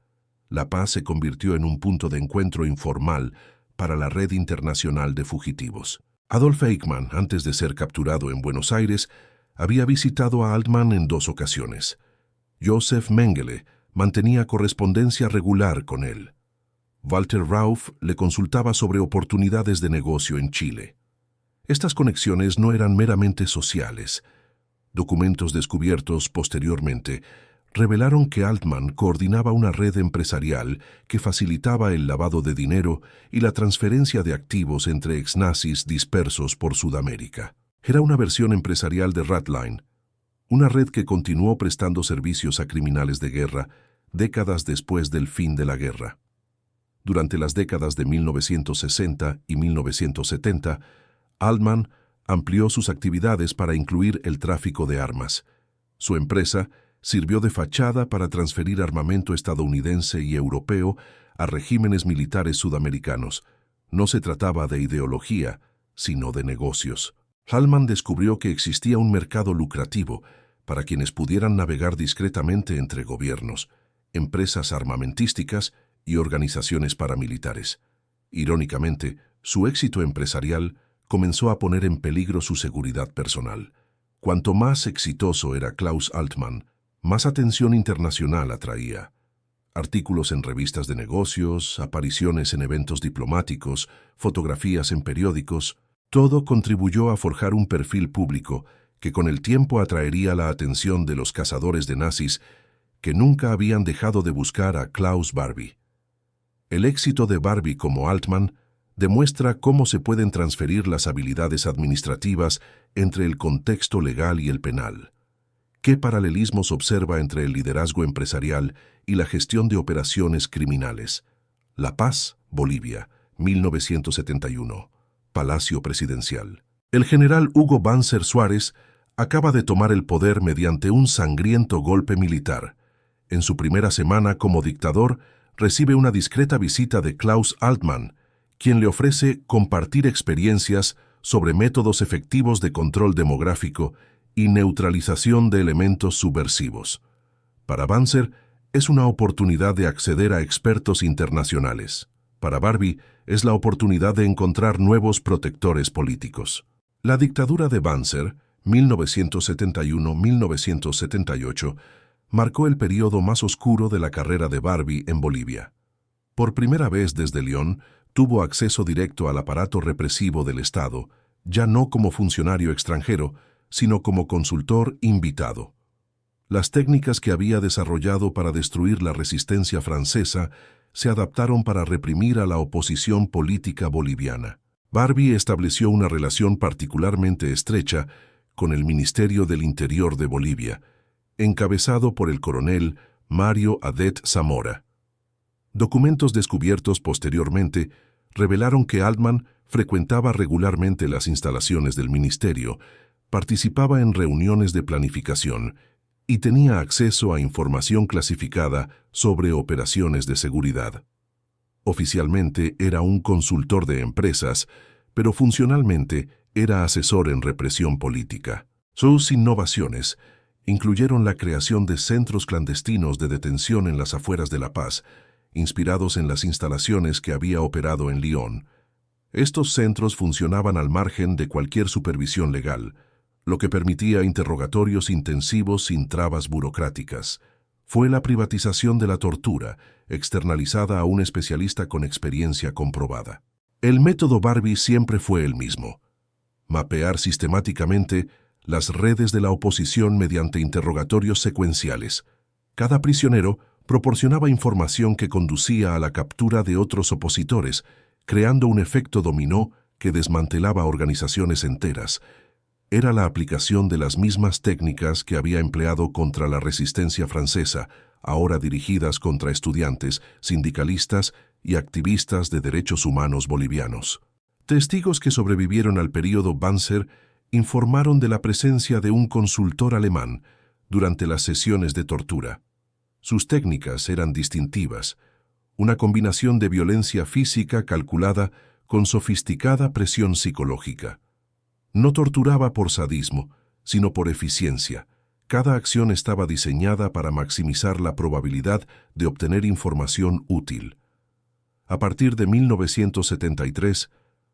La Paz se convirtió en un punto de encuentro informal para la red internacional de fugitivos. Adolf Eichmann, antes de ser capturado en Buenos Aires, había visitado a Altman en 2 ocasiones. Joseph Mengele mantenía correspondencia regular con él. Walter Rauff le consultaba sobre oportunidades de negocio en Chile. Estas conexiones no eran meramente sociales. Documentos descubiertos posteriormente revelaron que Altman coordinaba una red empresarial que facilitaba el lavado de dinero y la transferencia de activos entre exnazis dispersos por Sudamérica. Era una versión empresarial de Ratline, una red que continuó prestando servicios a criminales de guerra décadas después del fin de la guerra. Durante las décadas de 1960 y 1970, Altman amplió sus actividades para incluir el tráfico de armas. Su empresa sirvió de fachada para transferir armamento estadounidense y europeo a regímenes militares sudamericanos. No se trataba de ideología, sino de negocios. Altman descubrió que existía un mercado lucrativo para quienes pudieran navegar discretamente entre gobiernos, empresas armamentísticas y organizaciones paramilitares. Irónicamente, su éxito empresarial comenzó a poner en peligro su seguridad personal. Cuanto más exitoso era Klaus Altman, más atención internacional atraía. Artículos en revistas de negocios, apariciones en eventos diplomáticos, fotografías en periódicos, todo contribuyó a forjar un perfil público que con el tiempo atraería la atención de los cazadores de nazis que nunca habían dejado de buscar a Klaus Barbie. El éxito de Barbie como Altman demuestra cómo se pueden transferir las habilidades administrativas entre el contexto legal y el penal. ¿Qué paralelismos observa entre el liderazgo empresarial y la gestión de operaciones criminales? La Paz, Bolivia, 1971. Palacio Presidencial. El general Hugo Banzer Suárez acaba de tomar el poder mediante un sangriento golpe militar. En su primera semana como dictador, recibe una discreta visita de Klaus Altman, quien le ofrece compartir experiencias sobre métodos efectivos de control demográfico y neutralización de elementos subversivos. Para Banzer, es una oportunidad de acceder a expertos internacionales. Para Barbie, es la oportunidad de encontrar nuevos protectores políticos. La dictadura de Banzer, 1971-1978, marcó el periodo más oscuro de la carrera de Barbie en Bolivia. Por primera vez desde León, tuvo acceso directo al aparato represivo del Estado, ya no como funcionario extranjero, sino como consultor invitado. Las técnicas que había desarrollado para destruir la resistencia francesa se adaptaron para reprimir a la oposición política boliviana. Barbie estableció una relación particularmente estrecha con el Ministerio del Interior de Bolivia, encabezado por el coronel Mario Adet Zamora. Documentos descubiertos posteriormente revelaron que Altman frecuentaba regularmente las instalaciones del ministerio, participaba en reuniones de planificación y tenía acceso a información clasificada sobre operaciones de seguridad. Oficialmente era un consultor de empresas, pero funcionalmente era asesor en represión política. Sus innovaciones incluyeron la creación de centros clandestinos de detención en las afueras de La Paz, inspirados en las instalaciones que había operado en Lyon. Estos centros funcionaban al margen de cualquier supervisión legal, lo que permitía interrogatorios intensivos sin trabas burocráticas. Fue la privatización de la tortura, externalizada a un especialista con experiencia comprobada. El método Barbie siempre fue el mismo: mapear sistemáticamente las redes de la oposición mediante interrogatorios secuenciales. Cada prisionero proporcionaba información que conducía a la captura de otros opositores, creando un efecto dominó que desmantelaba organizaciones enteras. Era la aplicación de las mismas técnicas que había empleado contra la resistencia francesa, ahora dirigidas contra estudiantes, sindicalistas y activistas de derechos humanos bolivianos. Testigos que sobrevivieron al período Banzer informaron de la presencia de un consultor alemán durante las sesiones de tortura. Sus técnicas eran distintivas, una combinación de violencia física calculada con sofisticada presión psicológica. No torturaba por sadismo, sino por eficiencia, Cada acción estaba diseñada para maximizar la probabilidad de obtener información útil. A partir de 1973,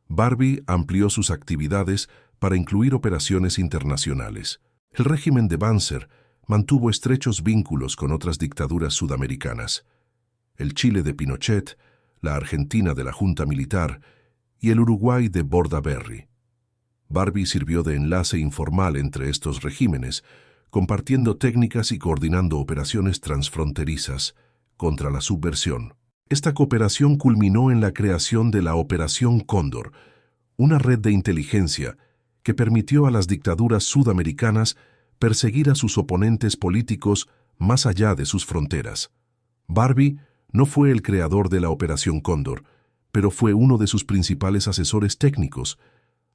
Barbie amplió sus actividades para incluir operaciones internacionales. El régimen de Banzer mantuvo estrechos vínculos con otras dictaduras sudamericanas: el Chile de Pinochet, la Argentina de la Junta Militar y el Uruguay de Bordaberry. Barbie sirvió de enlace informal entre estos regímenes, compartiendo técnicas y coordinando operaciones transfronterizas contra la subversión. Esta cooperación culminó en la creación de la Operación Cóndor, una red de inteligencia que permitió a las dictaduras sudamericanas perseguir a sus oponentes políticos más allá de sus fronteras. Barbie no fue el creador de la Operación Cóndor, pero fue uno de sus principales asesores técnicos,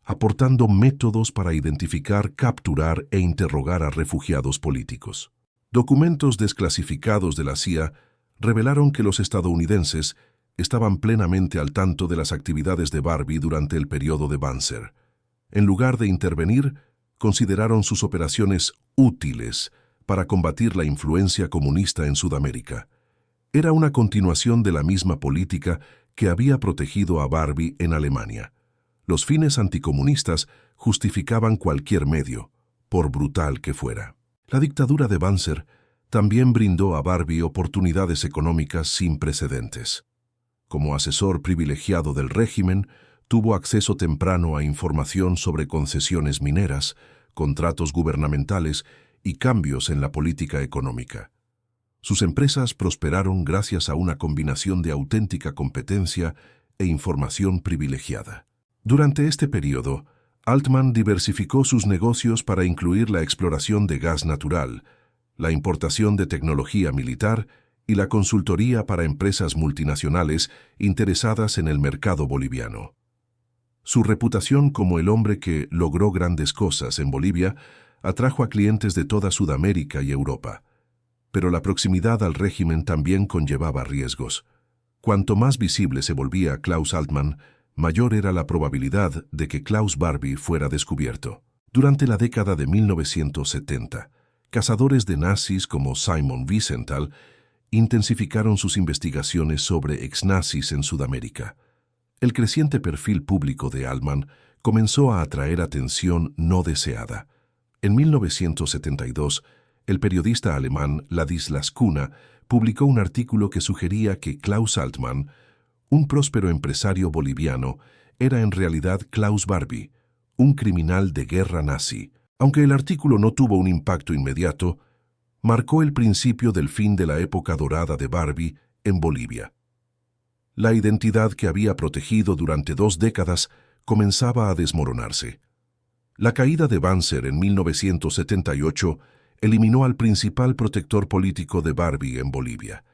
aportando métodos para identificar, capturar e interrogar a refugiados políticos. Documentos desclasificados de la CIA revelaron que los estadounidenses estaban plenamente al tanto de las actividades de Barbie durante el periodo de Banzer. En lugar de intervenir, consideraron sus operaciones útiles para combatir la influencia comunista en Sudamérica. Era una continuación de la misma política que había protegido a Barbie en Alemania. Los fines anticomunistas justificaban cualquier medio, por brutal que fuera. La dictadura de Banzer también brindó a Barbie oportunidades económicas sin precedentes. Como asesor privilegiado del régimen, tuvo acceso temprano a información sobre concesiones mineras, contratos gubernamentales y cambios en la política económica. Sus empresas prosperaron gracias a una combinación de auténtica competencia e información privilegiada. Durante este periodo, Altman diversificó sus negocios para incluir la exploración de gas natural, la importación de tecnología militar y la consultoría para empresas multinacionales interesadas en el mercado boliviano. Su reputación como el hombre que logró grandes cosas en Bolivia atrajo a clientes de toda Sudamérica y Europa. Pero la proximidad al régimen también conllevaba riesgos. Cuanto más visible se volvía Klaus Altman, mayor era la probabilidad de que Klaus Barbie fuera descubierto. Durante la década de 1970, cazadores de nazis como Simon Wiesenthal intensificaron sus investigaciones sobre exnazis en Sudamérica. El creciente perfil público de Altman comenzó a atraer atención no deseada. En 1972, el periodista alemán Ladislas Kuna publicó un artículo que sugería que Klaus Altman, un próspero empresario boliviano, era en realidad Klaus Barbie, un criminal de guerra nazi. Aunque el artículo no tuvo un impacto inmediato, marcó el principio del fin de la época dorada de Barbie en Bolivia. La identidad que había protegido durante 2 décadas comenzaba a desmoronarse. La caída de Banzer en 1978 eliminó al principal protector político de Barbie en Bolivia.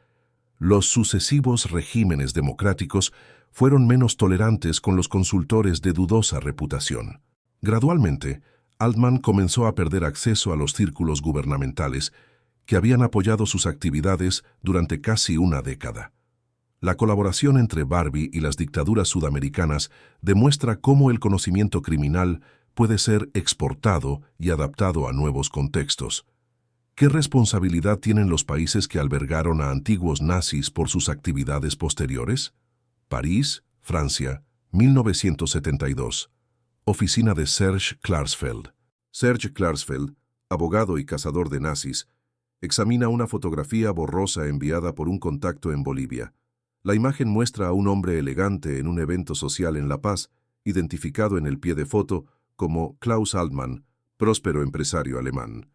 Los sucesivos regímenes democráticos fueron menos tolerantes con los consultores de dudosa reputación. Gradualmente, Altman comenzó a perder acceso a los círculos gubernamentales que habían apoyado sus actividades durante casi una década. La colaboración entre Barbie y las dictaduras sudamericanas demuestra cómo el conocimiento criminal puede ser exportado y adaptado a nuevos contextos. ¿Qué responsabilidad tienen los países que albergaron a antiguos nazis por sus actividades posteriores? París, Francia, 1972. Oficina de Serge Klarsfeld. Serge Klarsfeld, abogado y cazador de nazis, examina una fotografía borrosa enviada por un contacto en Bolivia. La imagen muestra a un hombre elegante en un evento social en La Paz, identificado en el pie de foto como Klaus Altman, próspero empresario alemán.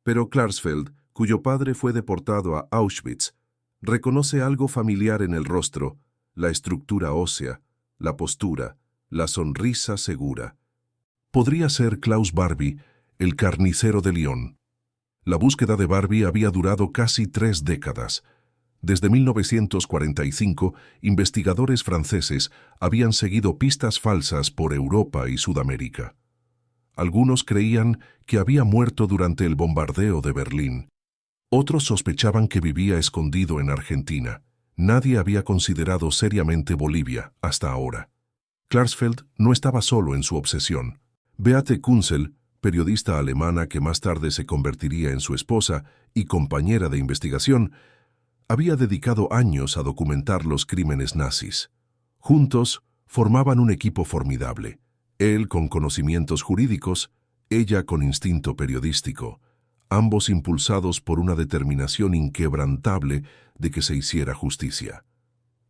Pero Klarsfeld, cuyo padre fue deportado a Auschwitz, reconoce algo familiar en el rostro: la estructura ósea, la postura, la sonrisa segura. Podría ser Klaus Barbie, el carnicero de Lyon. La búsqueda de Barbie había durado casi 3 décadas. Desde 1945, investigadores franceses habían seguido pistas falsas por Europa y Sudamérica. Algunos creían que había muerto durante el bombardeo de Berlín. Otros sospechaban que vivía escondido en Argentina. Nadie había considerado seriamente Bolivia hasta ahora. Klarsfeld no estaba solo en su obsesión. Beate Kunzel, periodista alemana que más tarde se convertiría en su esposa y compañera de investigación, había dedicado años a documentar los crímenes nazis. Juntos formaban un equipo formidable, él con conocimientos jurídicos, ella con instinto periodístico, ambos impulsados por una determinación inquebrantable de que se hiciera justicia.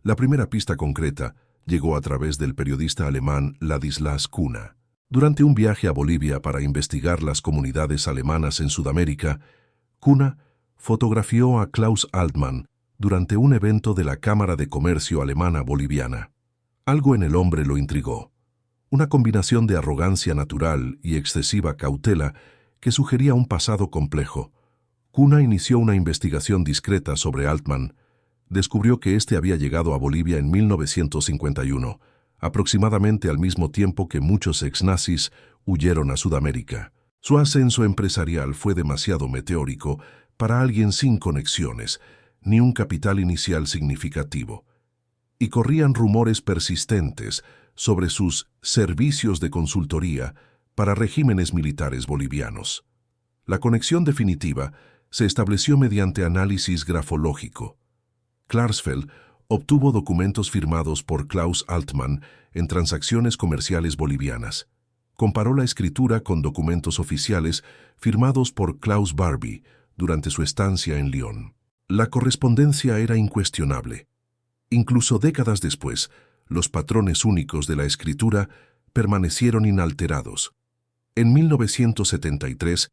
La primera pista concreta llegó a través del periodista alemán Ladislas Kuna. Durante un viaje a Bolivia para investigar las comunidades alemanas en Sudamérica, Kuna fotografió a Klaus Altmann durante un evento de la Cámara de Comercio Alemana Boliviana. Algo en el hombre lo intrigó, una combinación de arrogancia natural y excesiva cautela que sugería un pasado complejo. Kuna inició una investigación discreta sobre Altmann. Descubrió que éste había llegado a Bolivia en 1951, aproximadamente al mismo tiempo que muchos ex-nazis huyeron a Sudamérica. Su ascenso empresarial fue demasiado meteórico para alguien sin conexiones, ni un capital inicial significativo. Y corrían rumores persistentes sobre sus servicios de consultoría para regímenes militares bolivianos. La conexión definitiva se estableció mediante análisis grafológico. Klarsfeld obtuvo documentos firmados por Klaus Altmann en transacciones comerciales bolivianas. Comparó la escritura con documentos oficiales firmados por Klaus Barbie durante su estancia en Lyon. La correspondencia era incuestionable. Incluso décadas después, los patrones únicos de la escritura permanecieron inalterados. En 1973,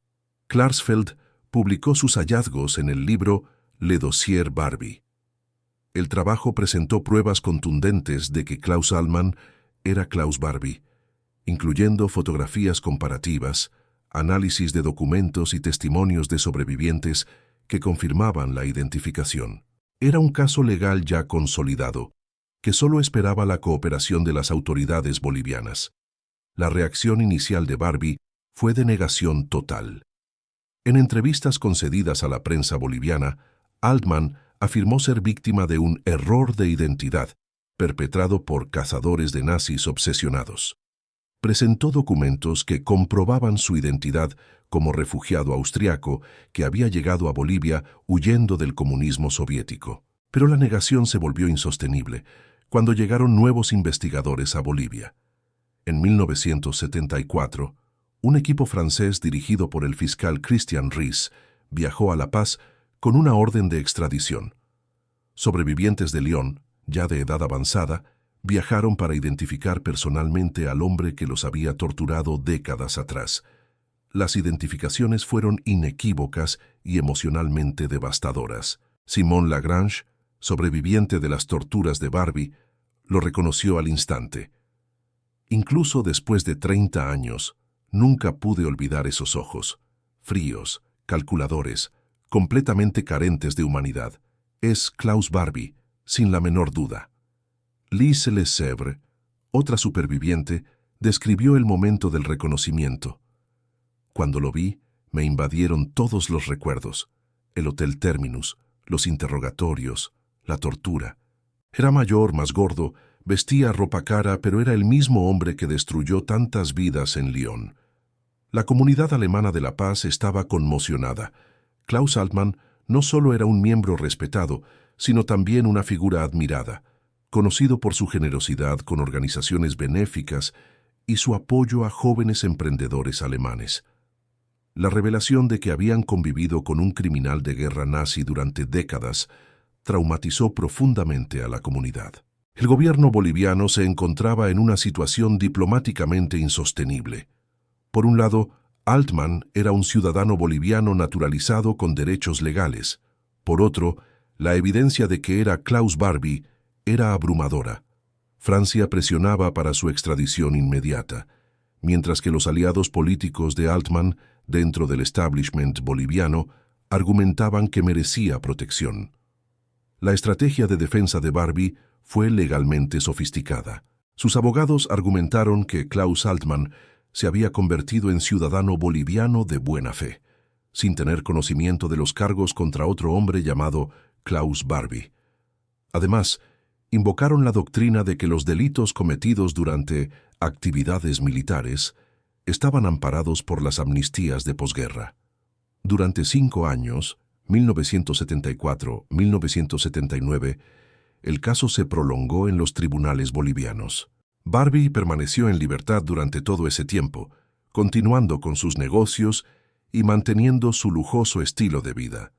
Klarsfeld publicó sus hallazgos en el libro Le Dossier Barbie. El trabajo presentó pruebas contundentes de que Klaus Altmann era Klaus Barbie, incluyendo fotografías comparativas, análisis de documentos y testimonios de sobrevivientes que confirmaban la identificación. Era un caso legal ya consolidado, que solo esperaba la cooperación de las autoridades bolivianas. La reacción inicial de Barbie fue de negación total. En entrevistas concedidas a la prensa boliviana, Altmann afirmó ser víctima de un error de identidad perpetrado por cazadores de nazis obsesionados. Presentó documentos que comprobaban su identidad como refugiado austriaco que había llegado a Bolivia huyendo del comunismo soviético. Pero la negación se volvió insostenible cuando llegaron nuevos investigadores a Bolivia. En 1974, un equipo francés dirigido por el fiscal Christian Ries viajó a La Paz con una orden de extradición. Sobrevivientes de Lyon, ya de edad avanzada, viajaron para identificar personalmente al hombre que los había torturado décadas atrás. Las identificaciones fueron inequívocas y emocionalmente devastadoras. Simon Lagrange, sobreviviente de las torturas de Barbie, lo reconoció al instante. Incluso después de 30 años, nunca pude olvidar esos ojos, fríos, calculadores, completamente carentes de humanidad. Es Klaus Barbie, sin la menor duda. Lise Lesèvre, otra superviviente, describió el momento del reconocimiento. Cuando lo vi, me invadieron todos los recuerdos. El Hotel Terminus, los interrogatorios, la tortura. Era mayor, más gordo, vestía ropa cara, pero era el mismo hombre que destruyó tantas vidas en Lyon. La comunidad alemana de La Paz estaba conmocionada. Klaus Altmann no solo era un miembro respetado, sino también una figura admirada, conocido por su generosidad con organizaciones benéficas y su apoyo a jóvenes emprendedores alemanes. La revelación de que habían convivido con un criminal de guerra nazi durante décadas traumatizó profundamente a la comunidad. El gobierno boliviano se encontraba en una situación diplomáticamente insostenible. Por un lado, Altmann era un ciudadano boliviano naturalizado con derechos legales. Por otro, la evidencia de que era Klaus Barbie era abrumadora. Francia presionaba para su extradición inmediata, mientras que los aliados políticos de Altmann dentro del establishment boliviano argumentaban que merecía protección. La estrategia de defensa de Barbie fue legalmente sofisticada. Sus abogados argumentaron que Klaus Altmann se había convertido en ciudadano boliviano de buena fe, sin tener conocimiento de los cargos contra otro hombre llamado Klaus Barbie. Además, invocaron la doctrina de que los delitos cometidos durante actividades militares estaban amparados por las amnistías de posguerra. Durante 5 años, 1974-1979, el caso se prolongó en los tribunales bolivianos. Barbie permaneció en libertad durante todo ese tiempo, continuando con sus negocios y manteniendo su lujoso estilo de vida.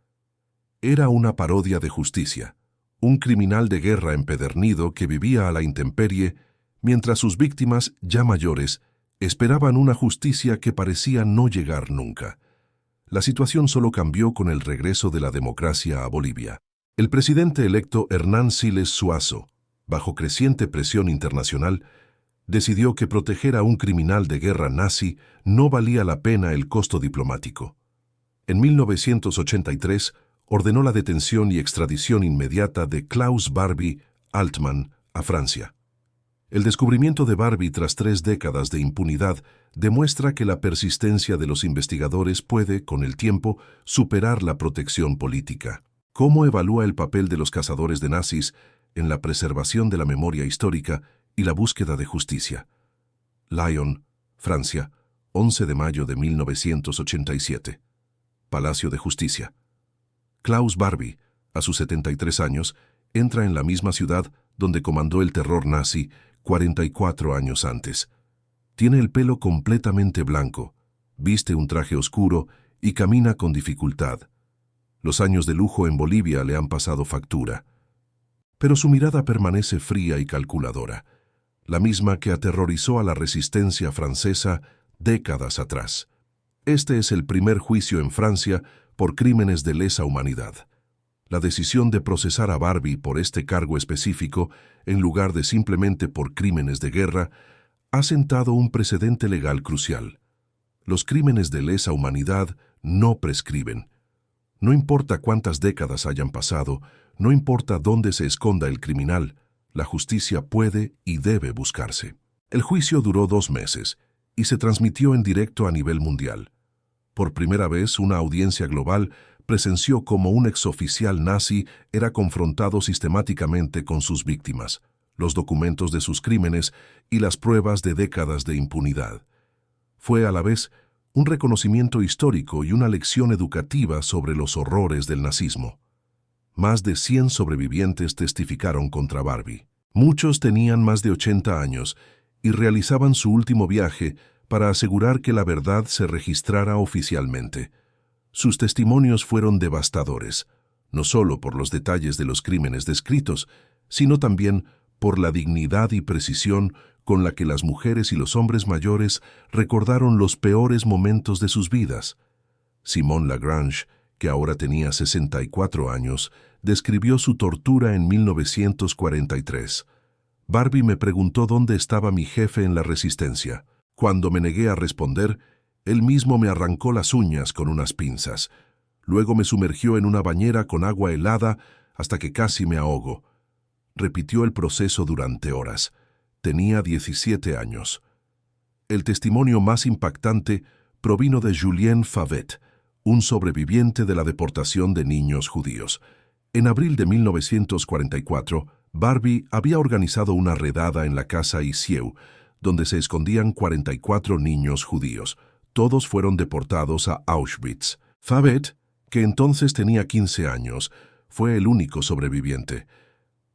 Era una parodia de justicia, un criminal de guerra empedernido que vivía a la intemperie, mientras sus víctimas, ya mayores, esperaban una justicia que parecía no llegar nunca. La situación solo cambió con el regreso de la democracia a Bolivia. El presidente electo Hernán Siles Suazo, bajo creciente presión internacional, decidió que proteger a un criminal de guerra nazi no valía la pena el costo diplomático. En 1983, ordenó la detención y extradición inmediata de Klaus Barbie Altmann a Francia. El descubrimiento de Barbie tras 3 décadas de impunidad demuestra que la persistencia de los investigadores puede, con el tiempo, superar la protección política. ¿Cómo evalúa el papel de los cazadores de nazis en la preservación de la memoria histórica y la búsqueda de justicia? Lyon, Francia, 11 de mayo de 1987. Palacio de Justicia. Klaus Barbie, a sus 73 años, entra en la misma ciudad donde comandó el terror nazi 44 años antes. Tiene el pelo completamente blanco, viste un traje oscuro y camina con dificultad. Los años de lujo en Bolivia le han pasado factura. Pero su mirada permanece fría y calculadora, la misma que aterrorizó a la resistencia francesa décadas atrás. Este es el primer juicio en Francia por crímenes de lesa humanidad. La decisión de procesar a Barbie por este cargo específico, en lugar de simplemente por crímenes de guerra, ha sentado un precedente legal crucial. Los crímenes de lesa humanidad no prescriben. No importa cuántas décadas hayan pasado, no importa dónde se esconda el criminal, la justicia puede y debe buscarse. El juicio duró 2 meses y se transmitió en directo a nivel mundial. Por primera vez, una audiencia global presenció cómo un exoficial nazi era confrontado sistemáticamente con sus víctimas, los documentos de sus crímenes y las pruebas de décadas de impunidad. Fue a la vez un reconocimiento histórico y una lección educativa sobre los horrores del nazismo. Más de 100 sobrevivientes testificaron contra Barbie. Muchos tenían más de 80 años y realizaban su último viaje para asegurar que la verdad se registrara oficialmente. Sus testimonios fueron devastadores, no solo por los detalles de los crímenes descritos, sino también por la dignidad y precisión con la que las mujeres y los hombres mayores recordaron los peores momentos de sus vidas. Simone Lagrange, que ahora tenía 64 años, describió su tortura en 1943. Barbie me preguntó dónde estaba mi jefe en la resistencia. Cuando me negué a responder, él mismo me arrancó las uñas con unas pinzas. Luego me sumergió en una bañera con agua helada hasta que casi me ahogo. Repitió el proceso durante horas. Tenía 17 años. El testimonio más impactante provino de Julien Favet, un sobreviviente de la deportación de niños judíos. En abril de 1944, Barbie había organizado una redada en la casa Isieu, donde se escondían 44 niños judíos. Todos fueron deportados a Auschwitz. Favet, que entonces tenía 15 años, fue el único sobreviviente.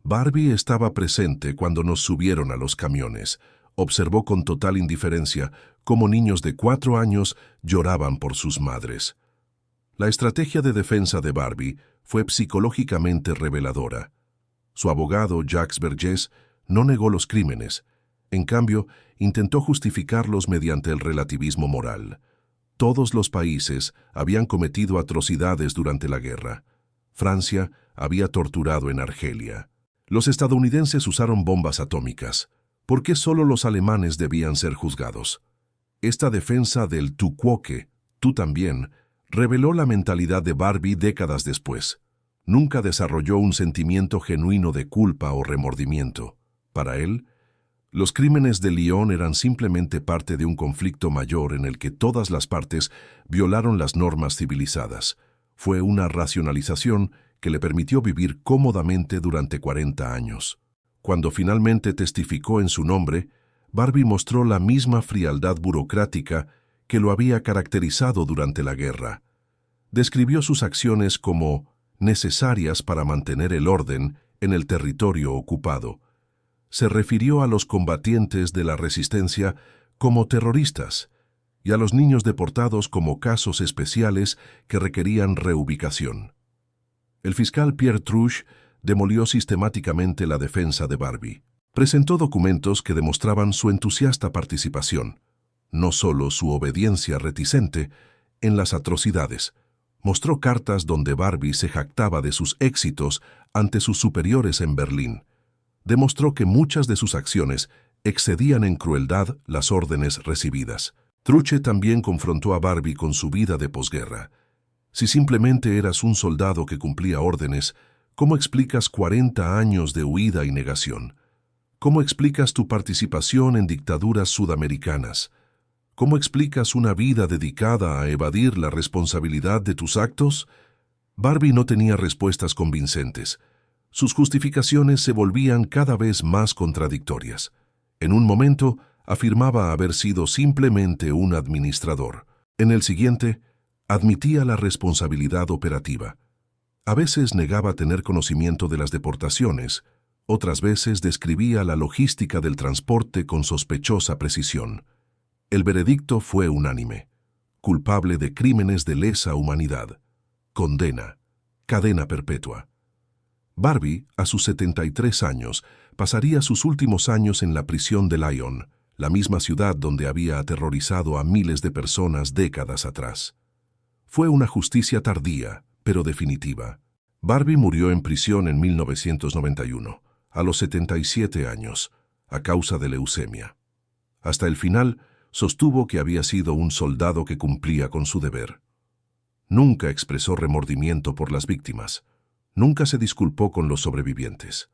Barbie estaba presente cuando nos subieron a los camiones. Observó con total indiferencia cómo niños de 4 años lloraban por sus madres. La estrategia de defensa de Barbie fue psicológicamente reveladora. Su abogado, Jacques Vergès, no negó los crímenes. En cambio, intentó justificarlos mediante el relativismo moral. Todos los países habían cometido atrocidades durante la guerra. Francia había torturado en Argelia. Los estadounidenses usaron bombas atómicas. ¿Por qué solo los alemanes debían ser juzgados? Esta defensa del tú quoque, tú también, reveló la mentalidad de Barbie décadas después. Nunca desarrolló un sentimiento genuino de culpa o remordimiento. Para él, los crímenes de Lyon eran simplemente parte de un conflicto mayor en el que todas las partes violaron las normas civilizadas. Fue una racionalización que le permitió vivir cómodamente durante 40 años. Cuando finalmente testificó en su nombre, Barbie mostró la misma frialdad burocrática que lo había caracterizado durante la guerra. Describió sus acciones como necesarias para mantener el orden en el territorio ocupado. Se refirió a los combatientes de la resistencia como terroristas y a los niños deportados como casos especiales que requerían reubicación. El fiscal Pierre Truche demolió sistemáticamente la defensa de Barbie. Presentó documentos que demostraban su entusiasta participación, no solo su obediencia reticente, en las atrocidades. Mostró cartas donde Barbie se jactaba de sus éxitos ante sus superiores en Berlín. Demostró que muchas de sus acciones excedían en crueldad las órdenes recibidas. Truche también confrontó a Barbie con su vida de posguerra. Si simplemente eras un soldado que cumplía órdenes, ¿cómo explicas 40 años de huida y negación? ¿Cómo explicas tu participación en dictaduras sudamericanas? ¿Cómo explicas una vida dedicada a evadir la responsabilidad de tus actos? Barbie no tenía respuestas convincentes. Sus justificaciones se volvían cada vez más contradictorias. En un momento, afirmaba haber sido simplemente un administrador. En el siguiente, admitía la responsabilidad operativa. A veces negaba tener conocimiento de las deportaciones, otras veces describía la logística del transporte con sospechosa precisión. El veredicto fue unánime: culpable de crímenes de lesa humanidad. Condena. Cadena perpetua. Barbie, a sus 73 años, pasaría sus últimos años en la prisión de Lyon, la misma ciudad donde había aterrorizado a miles de personas décadas atrás. Fue una justicia tardía, pero definitiva. Barbie murió en prisión en 1991, a los 77 años, a causa de leucemia. Hasta el final, sostuvo que había sido un soldado que cumplía con su deber. Nunca expresó remordimiento por las víctimas. Nunca se disculpó con los sobrevivientes.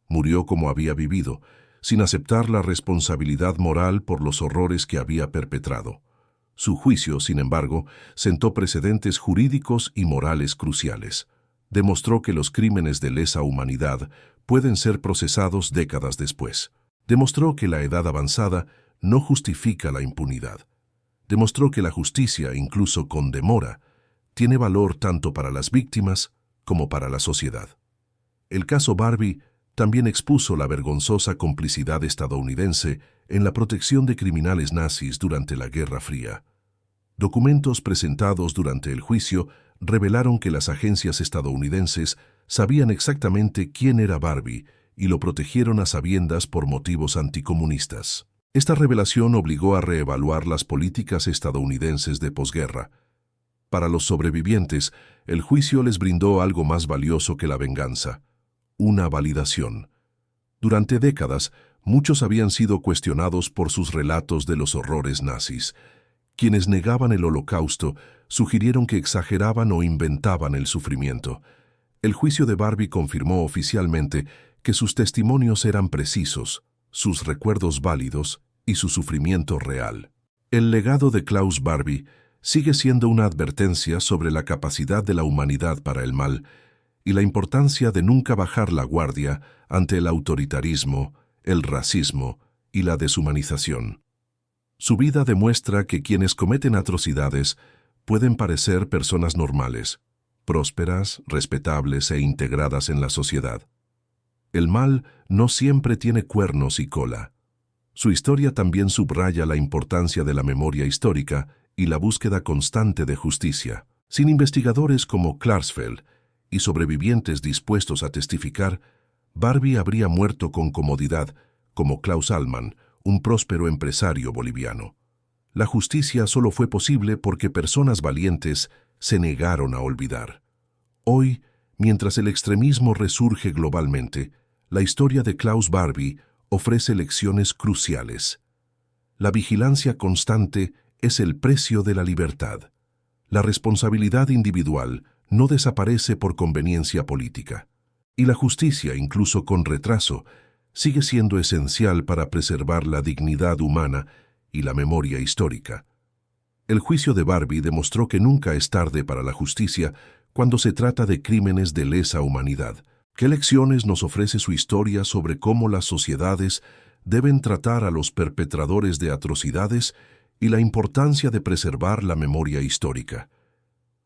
Murió como había vivido, sin aceptar la responsabilidad moral por los horrores que había perpetrado. Su juicio, sin embargo, sentó precedentes jurídicos y morales cruciales. Demostró que los crímenes de lesa humanidad pueden ser procesados décadas después. Demostró que la edad avanzada no justifica la impunidad. Demostró que la justicia, incluso con demora, tiene valor tanto para las víctimas como para la sociedad. El caso Barbie también expuso la vergonzosa complicidad estadounidense en la protección de criminales nazis durante la Guerra Fría. Documentos presentados durante el juicio revelaron que las agencias estadounidenses sabían exactamente quién era Barbie y lo protegieron a sabiendas por motivos anticomunistas. Esta revelación obligó a reevaluar las políticas estadounidenses de posguerra. Para los sobrevivientes, el juicio les brindó algo más valioso que la venganza: una validación. Durante décadas, muchos habían sido cuestionados por sus relatos de los horrores nazis. Quienes negaban el Holocausto sugirieron que exageraban o inventaban el sufrimiento. El juicio de Barbie confirmó oficialmente que sus testimonios eran precisos, sus recuerdos válidos y su sufrimiento real. El legado de Klaus Barbie sigue siendo una advertencia sobre la capacidad de la humanidad para el mal y la importancia de nunca bajar la guardia ante el autoritarismo, el racismo y la deshumanización. Su vida demuestra que quienes cometen atrocidades pueden parecer personas normales, prósperas, respetables e integradas en la sociedad. El mal no siempre tiene cuernos y cola. Su historia también subraya la importancia de la memoria histórica y la búsqueda constante de justicia. Sin investigadores como Klarsfeld y sobrevivientes dispuestos a testificar, Barbie habría muerto con comodidad, como Klaus Allmann, un próspero empresario boliviano. La justicia solo fue posible porque personas valientes se negaron a olvidar. Hoy, mientras el extremismo resurge globalmente, la historia de Klaus Barbie ofrece lecciones cruciales. La vigilancia constante es el precio de la libertad. La responsabilidad individual no desaparece por conveniencia política. Y la justicia, incluso con retraso, sigue siendo esencial para preservar la dignidad humana y la memoria histórica. El juicio de Barbie demostró que nunca es tarde para la justicia cuando se trata de crímenes de lesa humanidad. ¿Qué lecciones nos ofrece su historia sobre cómo las sociedades deben tratar a los perpetradores de atrocidades y la importancia de preservar la memoria histórica.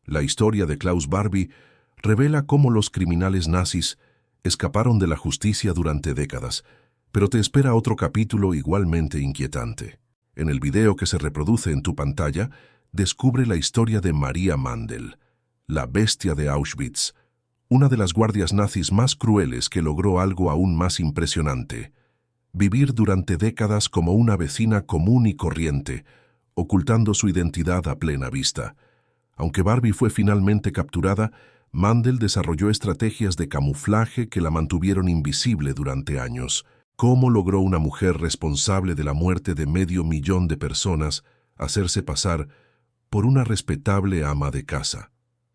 La historia de Klaus Barbie revela cómo los criminales nazis escaparon de la justicia durante décadas, pero te espera otro capítulo igualmente inquietante. En el video que se reproduce en tu pantalla, descubre la historia de Maria Mandel, la bestia de Auschwitz, una de las guardias nazis más crueles que logró algo aún más impresionante: vivir durante décadas como una vecina común y corriente, ocultando su identidad a plena vista. Aunque Barbie fue finalmente capturada, Mandel desarrolló estrategias de camuflaje que la mantuvieron invisible durante años. ¿Cómo logró una mujer responsable de la muerte de 500.000 de personas hacerse pasar por una respetable ama de casa?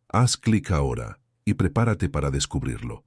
Haz clic ahora y prepárate para descubrirlo.